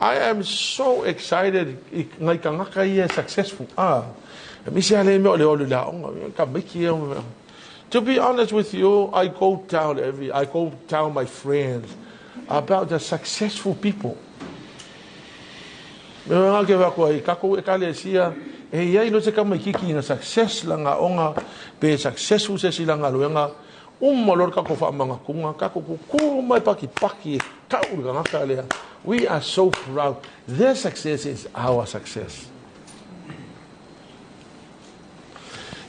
am so excited successful. To be honest with you, I go tell my friends about the successful people. Success Malor kako fa mga kunga kako kukuru mai paki kaurga ngaka lea. We are so proud. Their success is our success.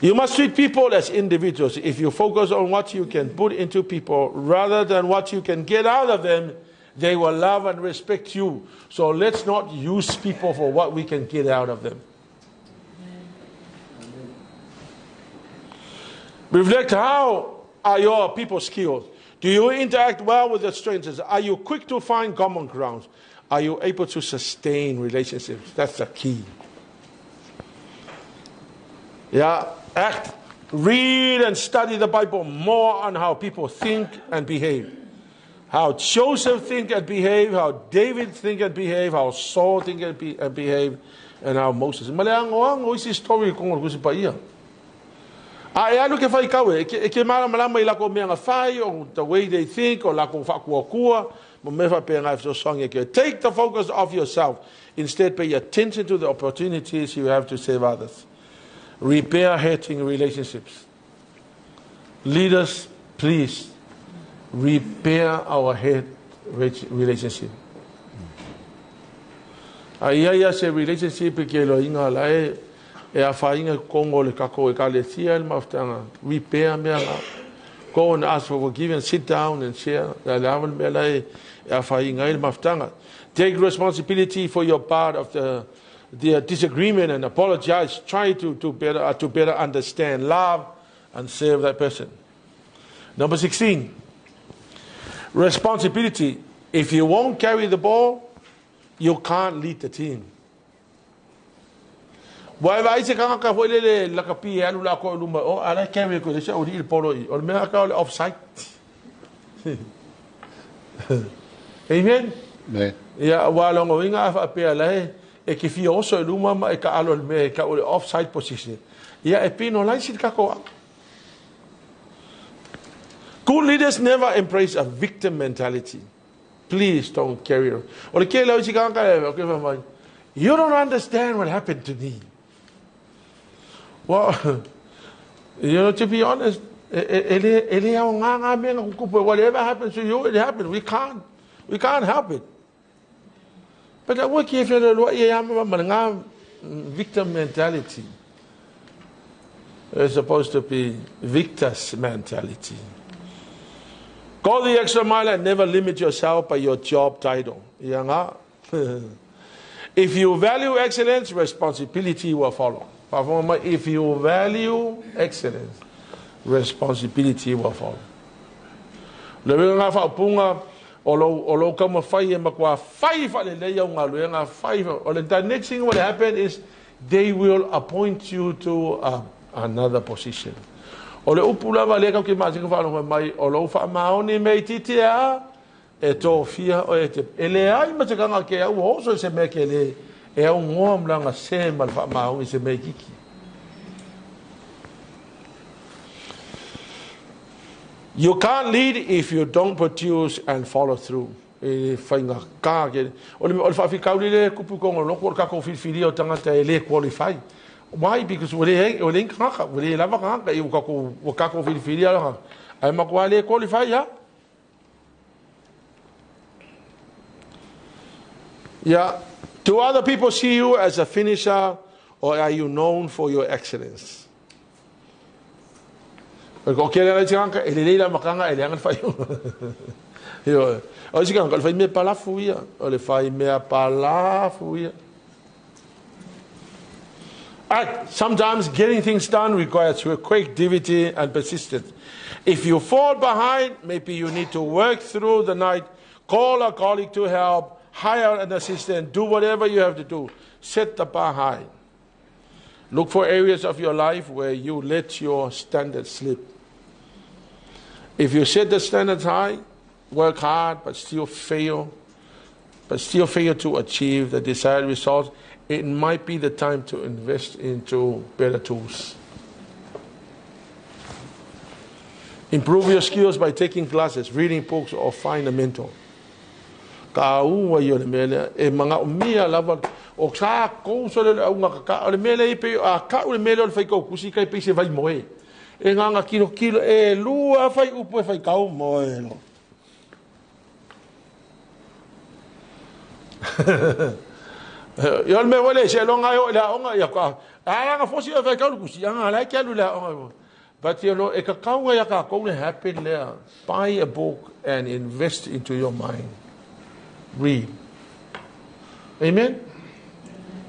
You must treat people as individuals. If you focus on what you can put into people rather than what you can get out of them, they will love and respect you. So let's not use people for what we can get out of them. Reflect, how are your people skilled? Do you interact well with the strangers? Are you quick to find common grounds? Are you able to sustain relationships? That's the key. Yeah, act, read and study the Bible more on how people think and behave. How Joseph think and behave, how David think and behave, how Saul think and behave, and how Moses. Maleangoango is story kung gusto pa iya. Ano ke fai kawe, ke malama ila ko mea fai, or the way they think, or la ko fa kua, mo me fa pe ngai so song ke. Take the focus off yourself. Instead, pay attention to the opportunities you have to save others. Repair hurting relationships. Leaders, please repair our hate relationship. Ia se relationship ke lo inga lai e a whainga kongo le kako e ka le tia il maftanga. Repair mea la. Go and ask for forgiveness, sit down and share. La lawan mea lai e a whainga il maftanga. Take responsibility for your part of the disagreement and apologize. Try to better understand, love, and serve that person. Number 16. Responsibility. If you won't carry the ball, you can't lead the team. Wai vai se kanga ka le la ka pi alu la ko luma o ala carry ko le sa o di il polo o me ka le offside. Amen. Ne. Ya wala ngo inga fa pe ala e ke fi oso luma ma e ka alo me ka o offside position. Ya e pino lai sit ka ko. Good leaders never embrace a victim mentality. Please don't carry it. You don't understand what happened to me. Well, to be honest, whatever happens to you, it happened. We can't help it. But what if victim mentality? It's supposed to be victor's mentality. Go the extra mile and never limit yourself by your job title. If you value excellence, responsibility will follow. If you value excellence, responsibility will follow. The next thing will happen is they will appoint you to another position. O le upula va le ka ki masinga fa no mai o lo fa maoni me titia e to fia o e te ele ai ma te kanga ke o so se me ke le e o ngom langa se mal fa maoni se me kiki. You can't lead if you don't produce and follow through. E fainga ka ke o le fa fi ka le kupu ko lo ko ka ko fi fi o tanga te le qualify. Why? Because you qualify, yeah? Yeah. Do other people see you as a finisher, or are you known for your excellence? Sometimes getting things done requires creativity and persistence. If you fall behind, maybe you need to work through the night, call a colleague to help, hire an assistant, do whatever you have to do. Set the bar high. Look for areas of your life where you let your standards slip. If you set the standards high, work hard, but still fail to achieve the desired results, it might be the time to invest into better tools. Improve your skills by taking classes, reading books, or find a mentor. Ka yo le mele e manga umia lava o sa ko so le unga ka le mele pe a ka le mele o fai ko kusi kai pe se vai moe. E nganga kilo kilo e lua fai upo e fai kau mo e lo. Yo me wale se longa yo la onga ya ka. Ala nga fosi e fai kau kusi anga la ke lu la onga. But you know, e ka kau ya ka ko happen there. Buy a book and invest into your mind. Read. Amen.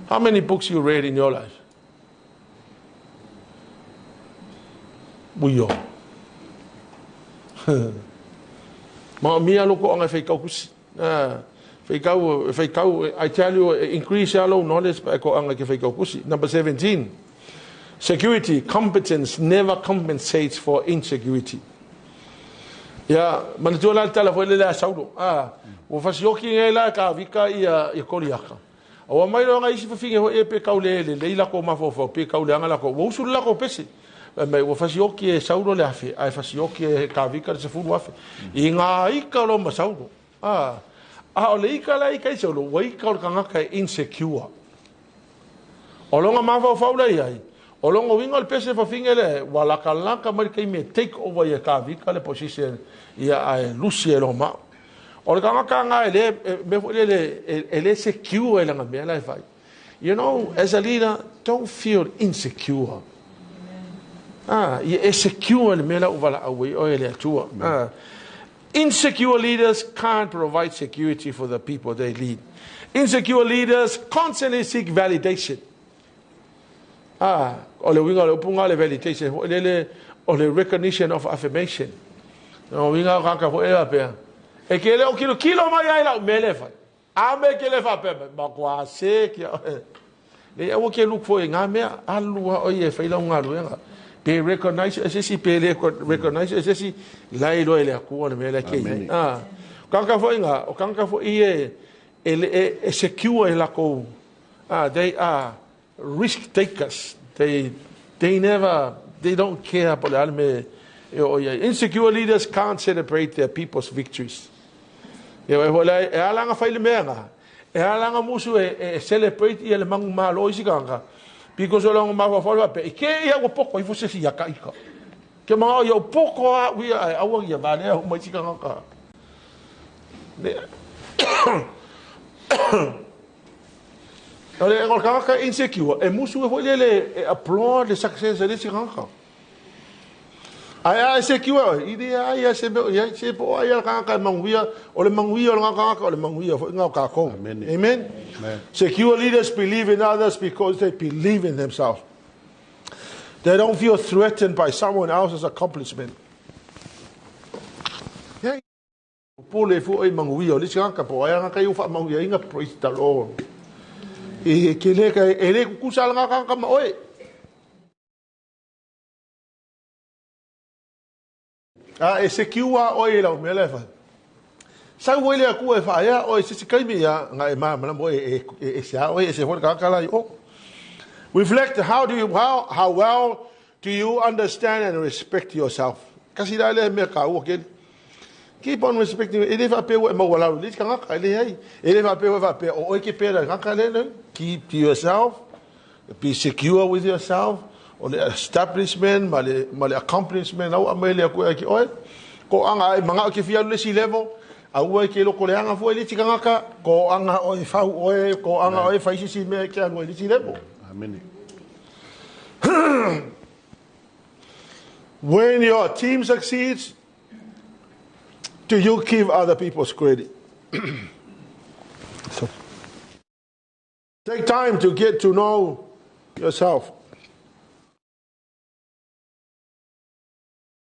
How many books you read in your life? Buyo. Ma mia loko anga fai kau kusi. Fai kau, I tell you, increase your knowledge by ko anga ke fai kau kusi. Number 17. Security, competence never compensates for insecurity. Ya, manitola tala foi le saudo. O fasioki ngai la ka vika ia koliaka. O mai lo ngai sifa finge ho e pe kaulele, le ila ko mafofo pe kaulanga la ko. Wo sul la ko pesi. Mai o fasioki e saudo le afi, ai fasioki e ka vika se fu afi. I nga ika lo ma saudo. O le ika la ika saudo, wo ika o kanga ka insecure. O longa mafofo la ia. O longo wingo le pese fa fingele wala kalaka mai kai me take over ya ka vika le position ya ai lucie lo ma. O le kanga ele me ele secure ele nga me la fai. You know, as a leader, don't feel insecure. You secure le me la wala awe o ele tua. Insecure leaders can't provide security for the people they lead. Insecure leaders constantly seek validation. O le winga le punga le validation, o le recognition of affirmation. O winga kaka fo ela pe. E ke le o kilo mai ai la me le fai. A me ke le fa pe ma kwa se ki. Le o ke look for nga me alua o ye fai la nga luenga. Pe recognize ese pe le recognize ese lai lo ele ku o me le ke. Kaka fo nga, o kaka fo ie e secure la ko. They are risk takers. They don't care about alme. Insecure leaders can't celebrate their people's victories. Alanga faile menga. Alanga musu celebrate ele mang malo isiganga. Because along ma fa pe ke ia o poko i fose si yaka ika. Ke ma o poko wi awa ia vale o mai siganga ka. Ole ngol kaka insecure e musu e le applaud the success de si kaka. Ai secure idea ai se po ai kaka manguia ole manguia kaka ole manguia fo ngau ka ko. Amen. Secure leaders believe in others because they believe in themselves. They don't feel threatened by someone else's accomplishment. Yeah. Pole fo ai manguia le si kaka po ai kaka u fa manguia inga praise the Lord. E ke le ka ele ku salanga ka ma oi e se kiwa oi la me le fa sa wo le ku e fa ya oi se kai mi ya nga e ma mo e sa oi se for ka la o reflect how well do you understand and respect yourself kasi dale me ka o ke keep on respecting. Ele va pe mo wala le ka ka le hai. Ele va pe o ke pe ka ka le. Keep to yourself. Be secure with yourself. O le establishment, ma le accomplishment au amele ko ki oi. Ko anga manga ke fia le si level. Au ke lo ko le anga fo le tika ka ko anga oi fa oi ko anga oi fa si me ke anga le si level. Amen. When your team succeeds, do you give other people's credit? So, take time to get to know yourself.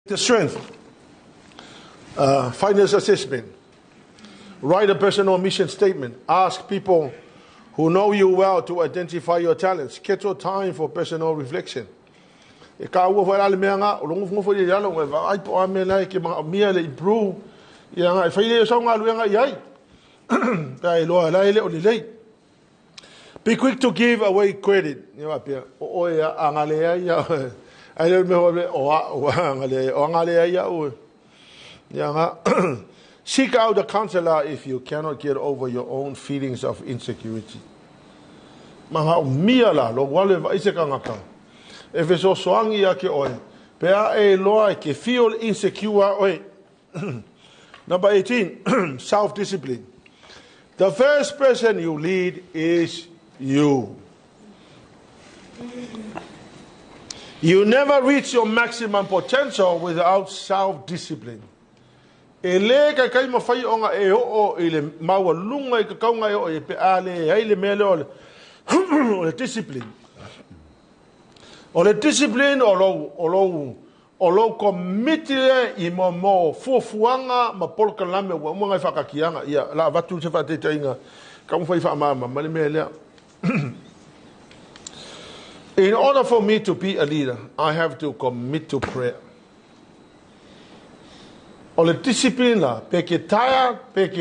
The strength. Finance assessment. Write a personal mission statement. Ask people who know you well to identify your talents. Schedule time for personal reflection. E ka ua whae ale mea ngā, o longu fungo whae le alo, e wa ai po a mea lai ke mga mea le improve. Ia ngā, e whae le sau ngā luenga i ai. Ka e loa lai le o le lei. Be quick to give away credit. Ia wa pia, o oe a ngale ai ia. Ai le me hoa o ngale ai ia ue. Ia ngā. Seek out a counselor if you cannot get over your own feelings of insecurity. Mga o mia la, lo wale wa ise ka ngaka. E fe so soangi a ke oe, Pea e loa ke feel insecure oi. Number 18, self-discipline. The first person you lead is you. You never reach your maximum potential without self-discipline. E le ka kai mawhai o nga e o i le maua lunga i ka kaunga e o e pe ale hei le mele o le discipline. O le discipline o lo komitile i mo fuafuanga ma polka lame wa mga i whakakianga ia la watu se whatete inga ka mwhai whamama ma le mele. In order for me to be a leader, I have to commit to prayer. O le discipline la, peke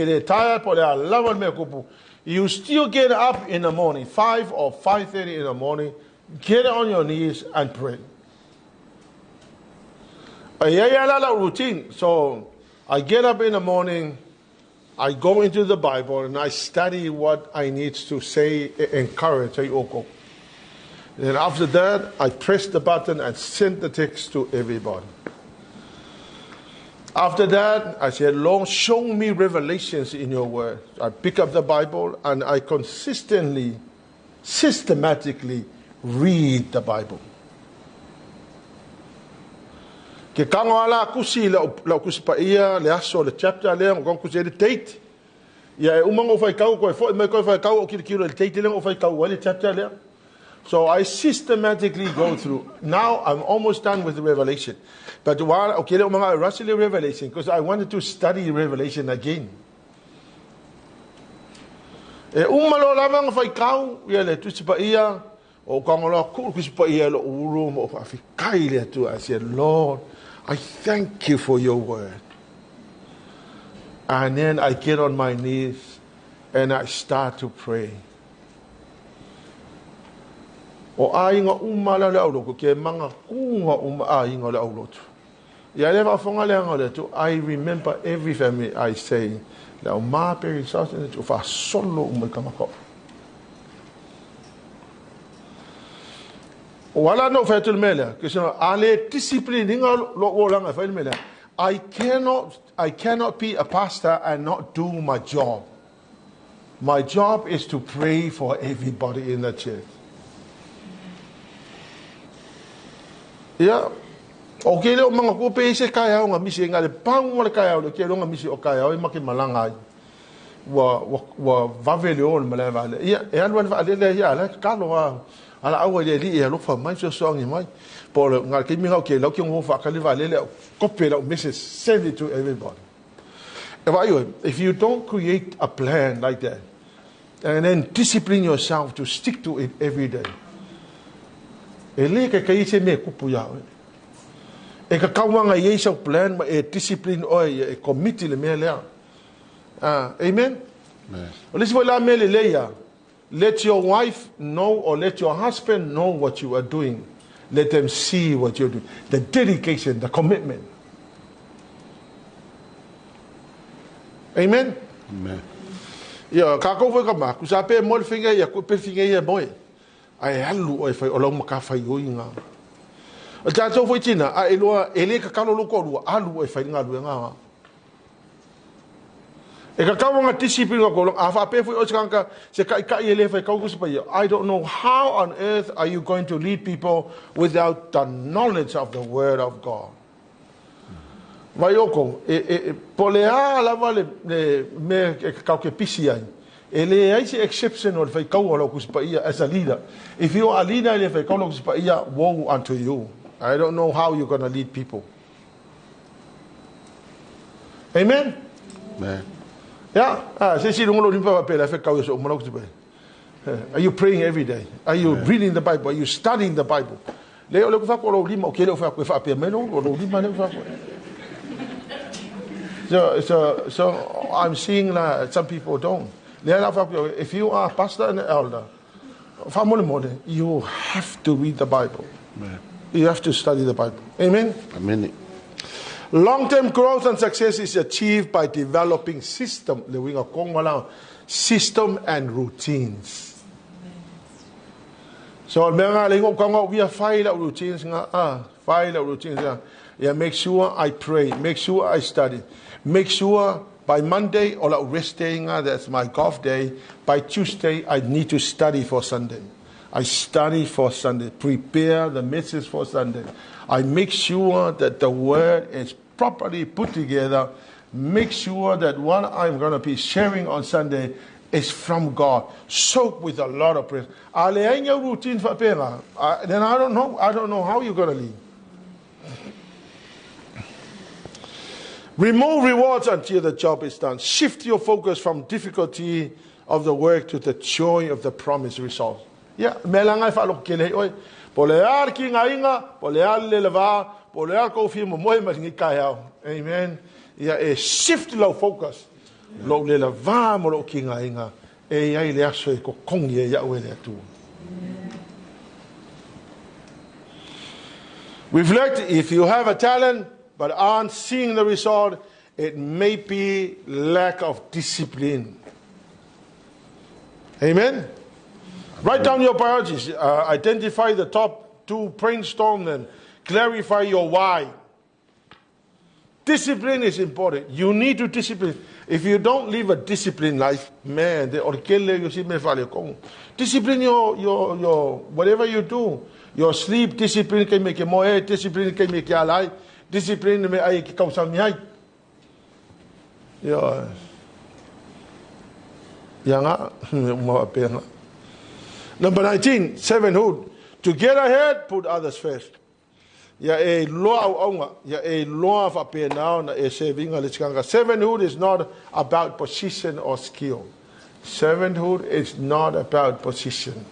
le tired, po le alawan me kupu. You still get up in the morning, 5 or 5:30 in the morning, get on your knees and pray. A routine. So I get up in the morning, I go into the Bible and I study what I need to say, encourage. Then after that, I press the button and send the text to everybody. After that, I said, Lord, show me revelations in your word. I pick up the Bible and I systematically read the Bible. Ke kango ala kusi la kusi pa ia le aso le chapter le ngong kusi le date. Ya umango fai kau ko fo me ko fai kau o kilo le date le o fai kau le chapter le. So I systematically go through. Now I'm almost done with the Revelation. But while okay, I rush the Revelation because I wanted to study Revelation again. E umalo lamang fai kau ia le tusi pa ia o kango la kusi pa ia lo uru mo fa fi kai le tu. I said, Lord, I thank you for your word. And then I get on my knees and I start to pray. O ainga umala le aulo ke manga kunga ainga le aulo. Ya le va fonga le ngale tu I remember every family I say la ma peri sa tu fa solo kamako. Wala no fa tu mele ke so ale discipline nga lo langa fa mele. I cannot be a pastor and not do my job. My job is to pray for everybody in the church. Yeah. Okay, le mga ko pe se kaya nga misi nga le pang mo le kaya le ke nga misi o kaya o maki malanga wa vavele o le vale. Yeah, e alwan va le ya la ka lo ala awa le li e lo fa mai so ngi mai. Por nga ke mi nga ke lo ke ngo fa ka le vale le copy la message send it to everybody. If you don't create a plan like that and then discipline yourself to stick to it every day. Ele ke kai se me kupu ya. E ka kawanga yesa plan ma e discipline o e committee le me le. Amen. Let's voila me le ya. Let your wife know or let your husband know what you are doing. Let them see what you're doing. The dedication, the commitment. Amen. Amen. Ya ka ko ka ma ku sa pe mo finga ya ku pe finga ya boy. Ai halu o fai o lo maka fai o inga. O ta so foi tina a elo ele ka kalo lo ko lu alu o fai nga lu nga. E ka kawo nga discipline ko lo a fa pe foi o tsanga se ka ele fai ka ku se pa. I don't know how on earth are you going to lead people without the knowledge of the word of God. Vai oko polea la vale me ka ke pisiai. Ele ai se exception or fai kau lo kus pa ia as a leader. If you are a leader ele fai kau lo kus pa ia woe unto you. I don't know how you're going to lead people. Amen. Amen. Yeah. Se si lo limpa pa pela fai kau so mo kus pa. Are you praying every day? Are you reading the Bible? Are you studying the Bible? Le o fa ko lo lima o ke le fa ko fa pe me no lo lima le fa. So I'm seeing that some people don't. If you are a pastor and an elder, you have to read the Bible. Amen. You have to study the Bible. Amen? Amen. Long-term growth and success is achieved by developing system and routines. So menga lengo kongo we file out routines nga file out routines yeah, make sure I pray, make sure I study, make sure by Monday or rest day that's my golf day. By Tuesday I need to study for Sunday. I study for Sunday, prepare the message for Sunday. I make sure that the word is properly put together. Make sure that what I'm going to be sharing on Sunday is from God, soaked with a lot of prayer. Then I don't know how you're going to live. Remove rewards until the job is done. Shift your focus from difficulty of the work to the joy of the promised result. Yeah, melangai falok kele oi. Polear ki ngainga, polear leleva, polear kofi mo moi mas ngikayao. Amen. Yeah, a shift low focus. Lo leleva mo lo ki ngainga. E ai le aso ko kong ye ya we le tu. Reflect if you have a talent but aren't seeing the result, it may be lack of discipline. Amen. Write down your priorities. Identify the top 2, brainstorm them. Clarify your why. Discipline is important. You need to discipline. If you don't live a disciplined life, man, discipline your whatever you do. Your sleep discipline can make you more. Discipline can make you alive. Discipline may I come some night. Yeah. Number 19, servanthood. To get ahead, put others first. Ya a law ya a law of appear now na a saving. Servanthood is not about position or skill. Servanthood is not about position.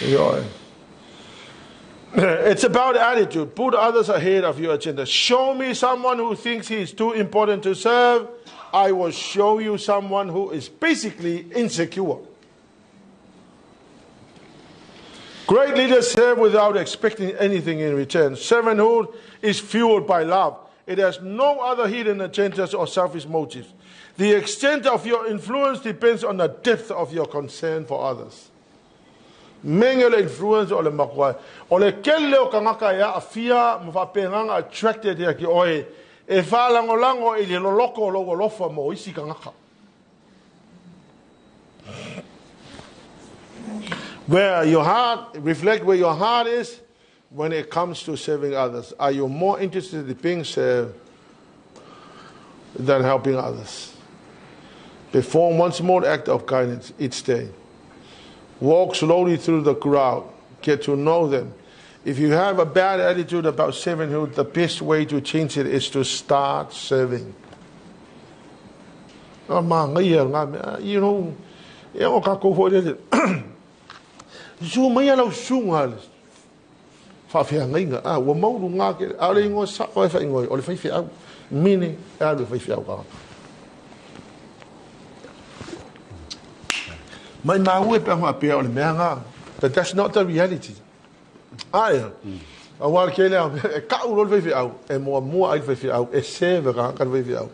Yeah. It's about attitude. Put others ahead of your agenda. Show me someone who thinks he is too important to serve. I will show you someone who is basically insecure. Great leaders serve without expecting anything in return. Servanthood is fueled by love. It has no other hidden agendas or selfish motives. The extent of your influence depends on the depth of your concern for others. Mengele influence ole makwa. Ole kelle o kangaka ya afia mfapenganga attracted ya ki oe. E falangolango ili loloko lo lofa mo isi kangaka. Where your heart, reflect where your heart is when it comes to serving others. Are you more interested in being served than helping others? Perform one small act of kindness each day. Walk slowly through the crowd. Get to know them. If you have a bad attitude about servanthood, the best way to change it is to start serving. You know, so maya lau sunga fa fia ngai a wa mau nga ke a le ngo sa fa fa ngoi o le fa fia mini a le fa fia ka mai na we pe ma pe o le menga, but that's not the reality. Ai a wa ke le ka u le fa fia e mo ai fa fia e se va ka fa fia,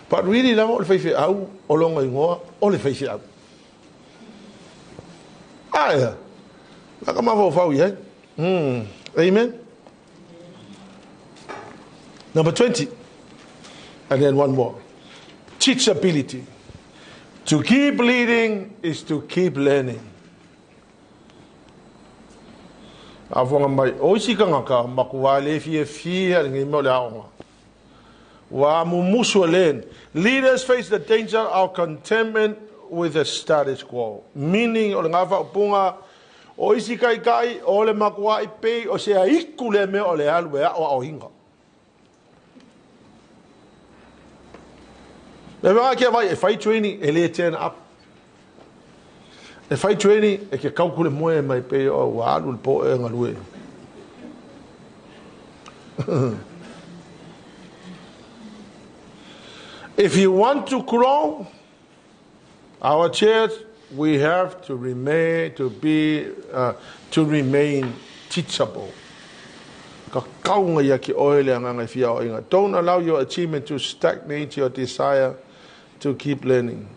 but really la mo le fa fia o lo ngai ngo o le fa fia ai Amen. Number 20. And then one more. Teachability. To keep leading is to keep learning. Avonga mai oisika ngaka makuwale fie ngi mole aonga. Wa mumuso len. Leaders face the danger of contentment with the status quo. Meaning o ngafa punga o isi kai o le makua i pe o se a iku le me o le alu ea o hinga. Le mga kia vai e fai training e le turn up. E fai training e ke kaukule moe mai pe o wa alu le po e ngalue. If you want to grow, our church, we have to remain teachable. Don't allow your achievement to stagnate your desire to keep learning.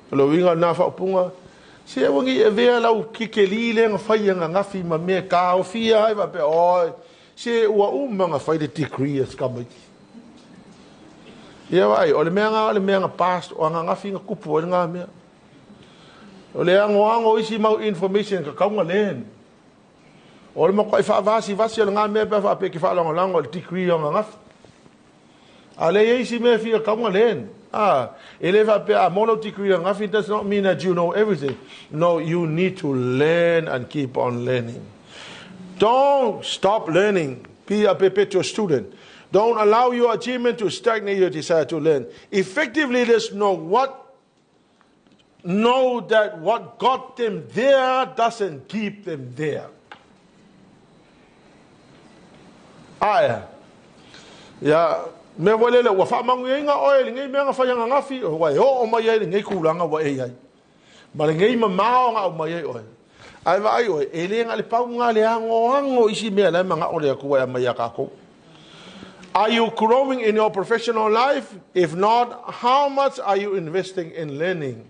Se wangi e vea lau kike lile nga whai anga ngafi ma mea ka o fia ai wape oi. Se ua umanga whai de degree as kamaki. Ia wai, o le mea nga past o anga ngafi nga kupu o ngā mea. O le ango isi mau information ka kaunga len. O le mako i whaavasi vasi o le ngā mea pe whaape ki whaalonga langa o le degree o nga ngafi. A le isi mea fia kaunga len. It does not mean that you know everything. No, you need to learn and keep on learning. Don't stop learning. Be a perpetual student. Don't allow your achievement to stagnate your desire to learn. Effective leaders know that what got them there doesn't keep them there. Yeah. Me wale le wa fa mangu inga oil ngai me nga fa nga ngafi o wa o mai ai ngai kulanga wa ai ai ma le ngai ma nga o mai ai o ai vai o ele nga le pau nga le ango isi me la manga o le ku wa mai ka ko. Are you growing in your professional life? If not, how much are you investing in learning?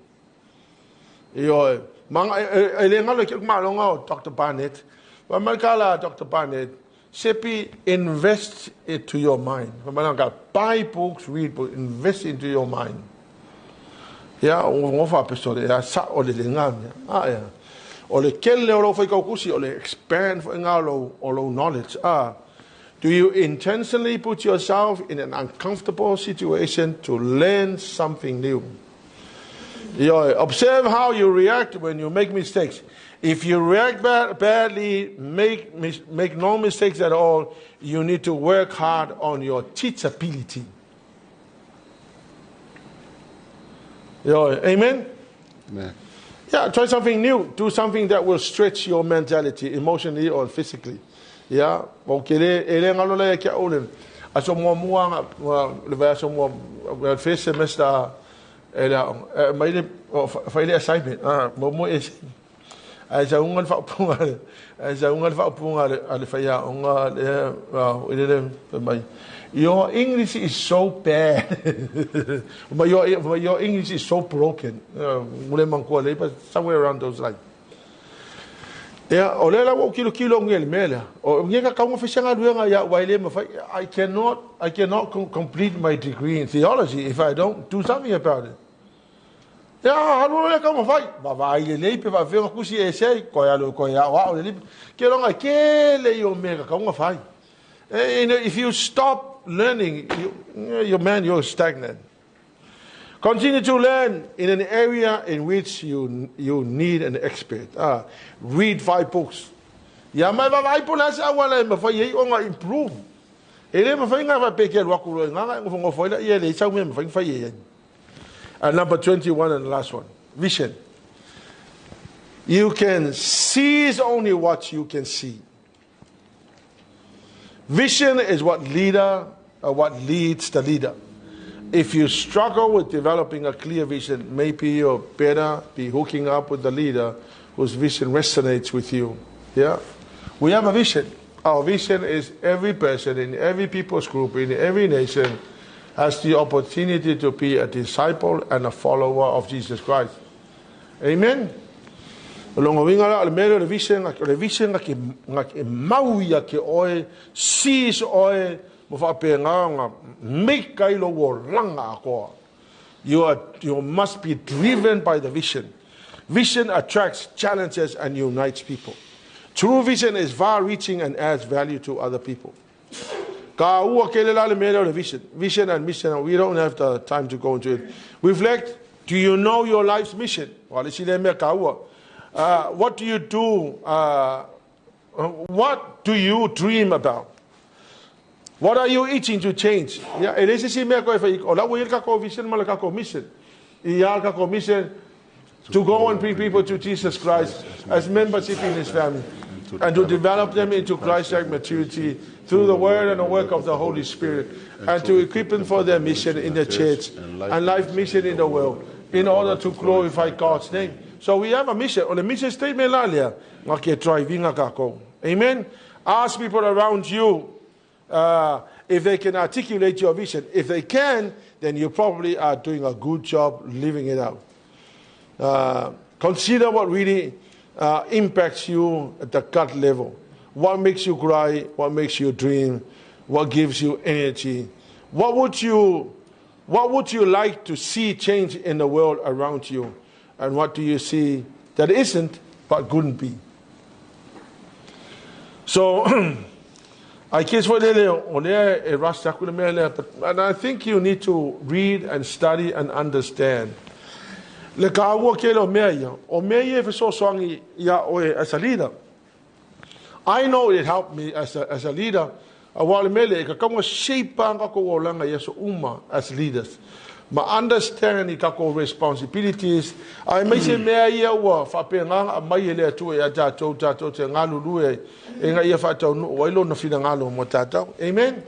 Yo manga ele nga le ki ma lo nga Dr. Barnett wa malkala Dr. Barnett Sepi, invest it to your mind. Buy books, read books, invest into your mind. Yeah, ngofa episode ya sa o le ngam ya. Ya. O le kelle o lo fai kaukusi o le expand for ngalo o lo knowledge. Do you intentionally put yourself in an uncomfortable situation to learn something new? Observe how you react when you make mistakes. If you react badly, make no mistakes at all, you need to work hard on your teachability. Amen? Amen. Yeah, try something new. Do something that will stretch your mentality, emotionally or physically. Yeah? Okay, ele ngalo le kia ole. Aso mua le va so mua first semester mai le faile assignment. Mo is ai sa ungal fa punga ale faya unga le mai. Your English is so bad. But your English is so broken. But somewhere around those lines. Yeah, olela wo kilo ngel mela. O ngeka ka mo fishanga duenga ya waile mo I cannot complete my degree in theology if I don't do something about it. Ya, halu le ka mo fai. Ba vai le pe va venga kusi ese ko ya wa le ke longa ke le yo mega ka mo fai. If you stop learning, you're stagnant. Continue to learn in an area in which you need an expert. Read 5 books. Ya mai va vai pula sa wala me fa ye o improve. Ele me fa nga va pekel wa ku nga ngo fo le ye le sa me fa ye. And number 21 and the last one, vision. You can seize only what you can see. Vision is what leads the leader. If you struggle with developing a clear vision, maybe you're better be hooking up with the leader whose vision resonates with you. Yeah? We have a vision. Our vision is every person in every people's group, in every nation, has the opportunity to be a disciple and a follower of Jesus Christ. Amen? Longo winga la mero le vision ngaki mauia ke oe sis oe mo fa pe nga make kai lo langa ko. You must be driven by the vision. Vision attracts, challenges, and unites people. True vision is far-reaching and adds value to other people. Ka ua ke le la le mero le vision and mission. We don't have the time to go into it. Reflect. Do you know your life's mission? Wale si le me ka ua. What do you do? What do you dream about? What are you itching to change? Yeah, elese si me ko fa ola wo ka ko vision mala ka ko mission. Iya ka ko mission to go and bring people to Jesus Christ as membership in His family and to develop them into Christ-like maturity through the word and the work of the Holy Spirit and to equip them for their mission in the church and life mission in the world in order to glorify God's name. So we have a mission. On the mission statement lalia, ngake driving kako. Amen. Ask people around you if they can articulate your vision. If they can, then you probably are doing a good job living it out. Consider what really impacts you at the gut level. What makes you cry? What makes you dream? What gives you energy? What would you like to see change in the world around you? And what do you see that isn't but couldn't be? So I guess and I think you need to read and study and understand. As a leader, I know it helped me as a leader. As leaders, ma understand the responsibilities. I may say amen.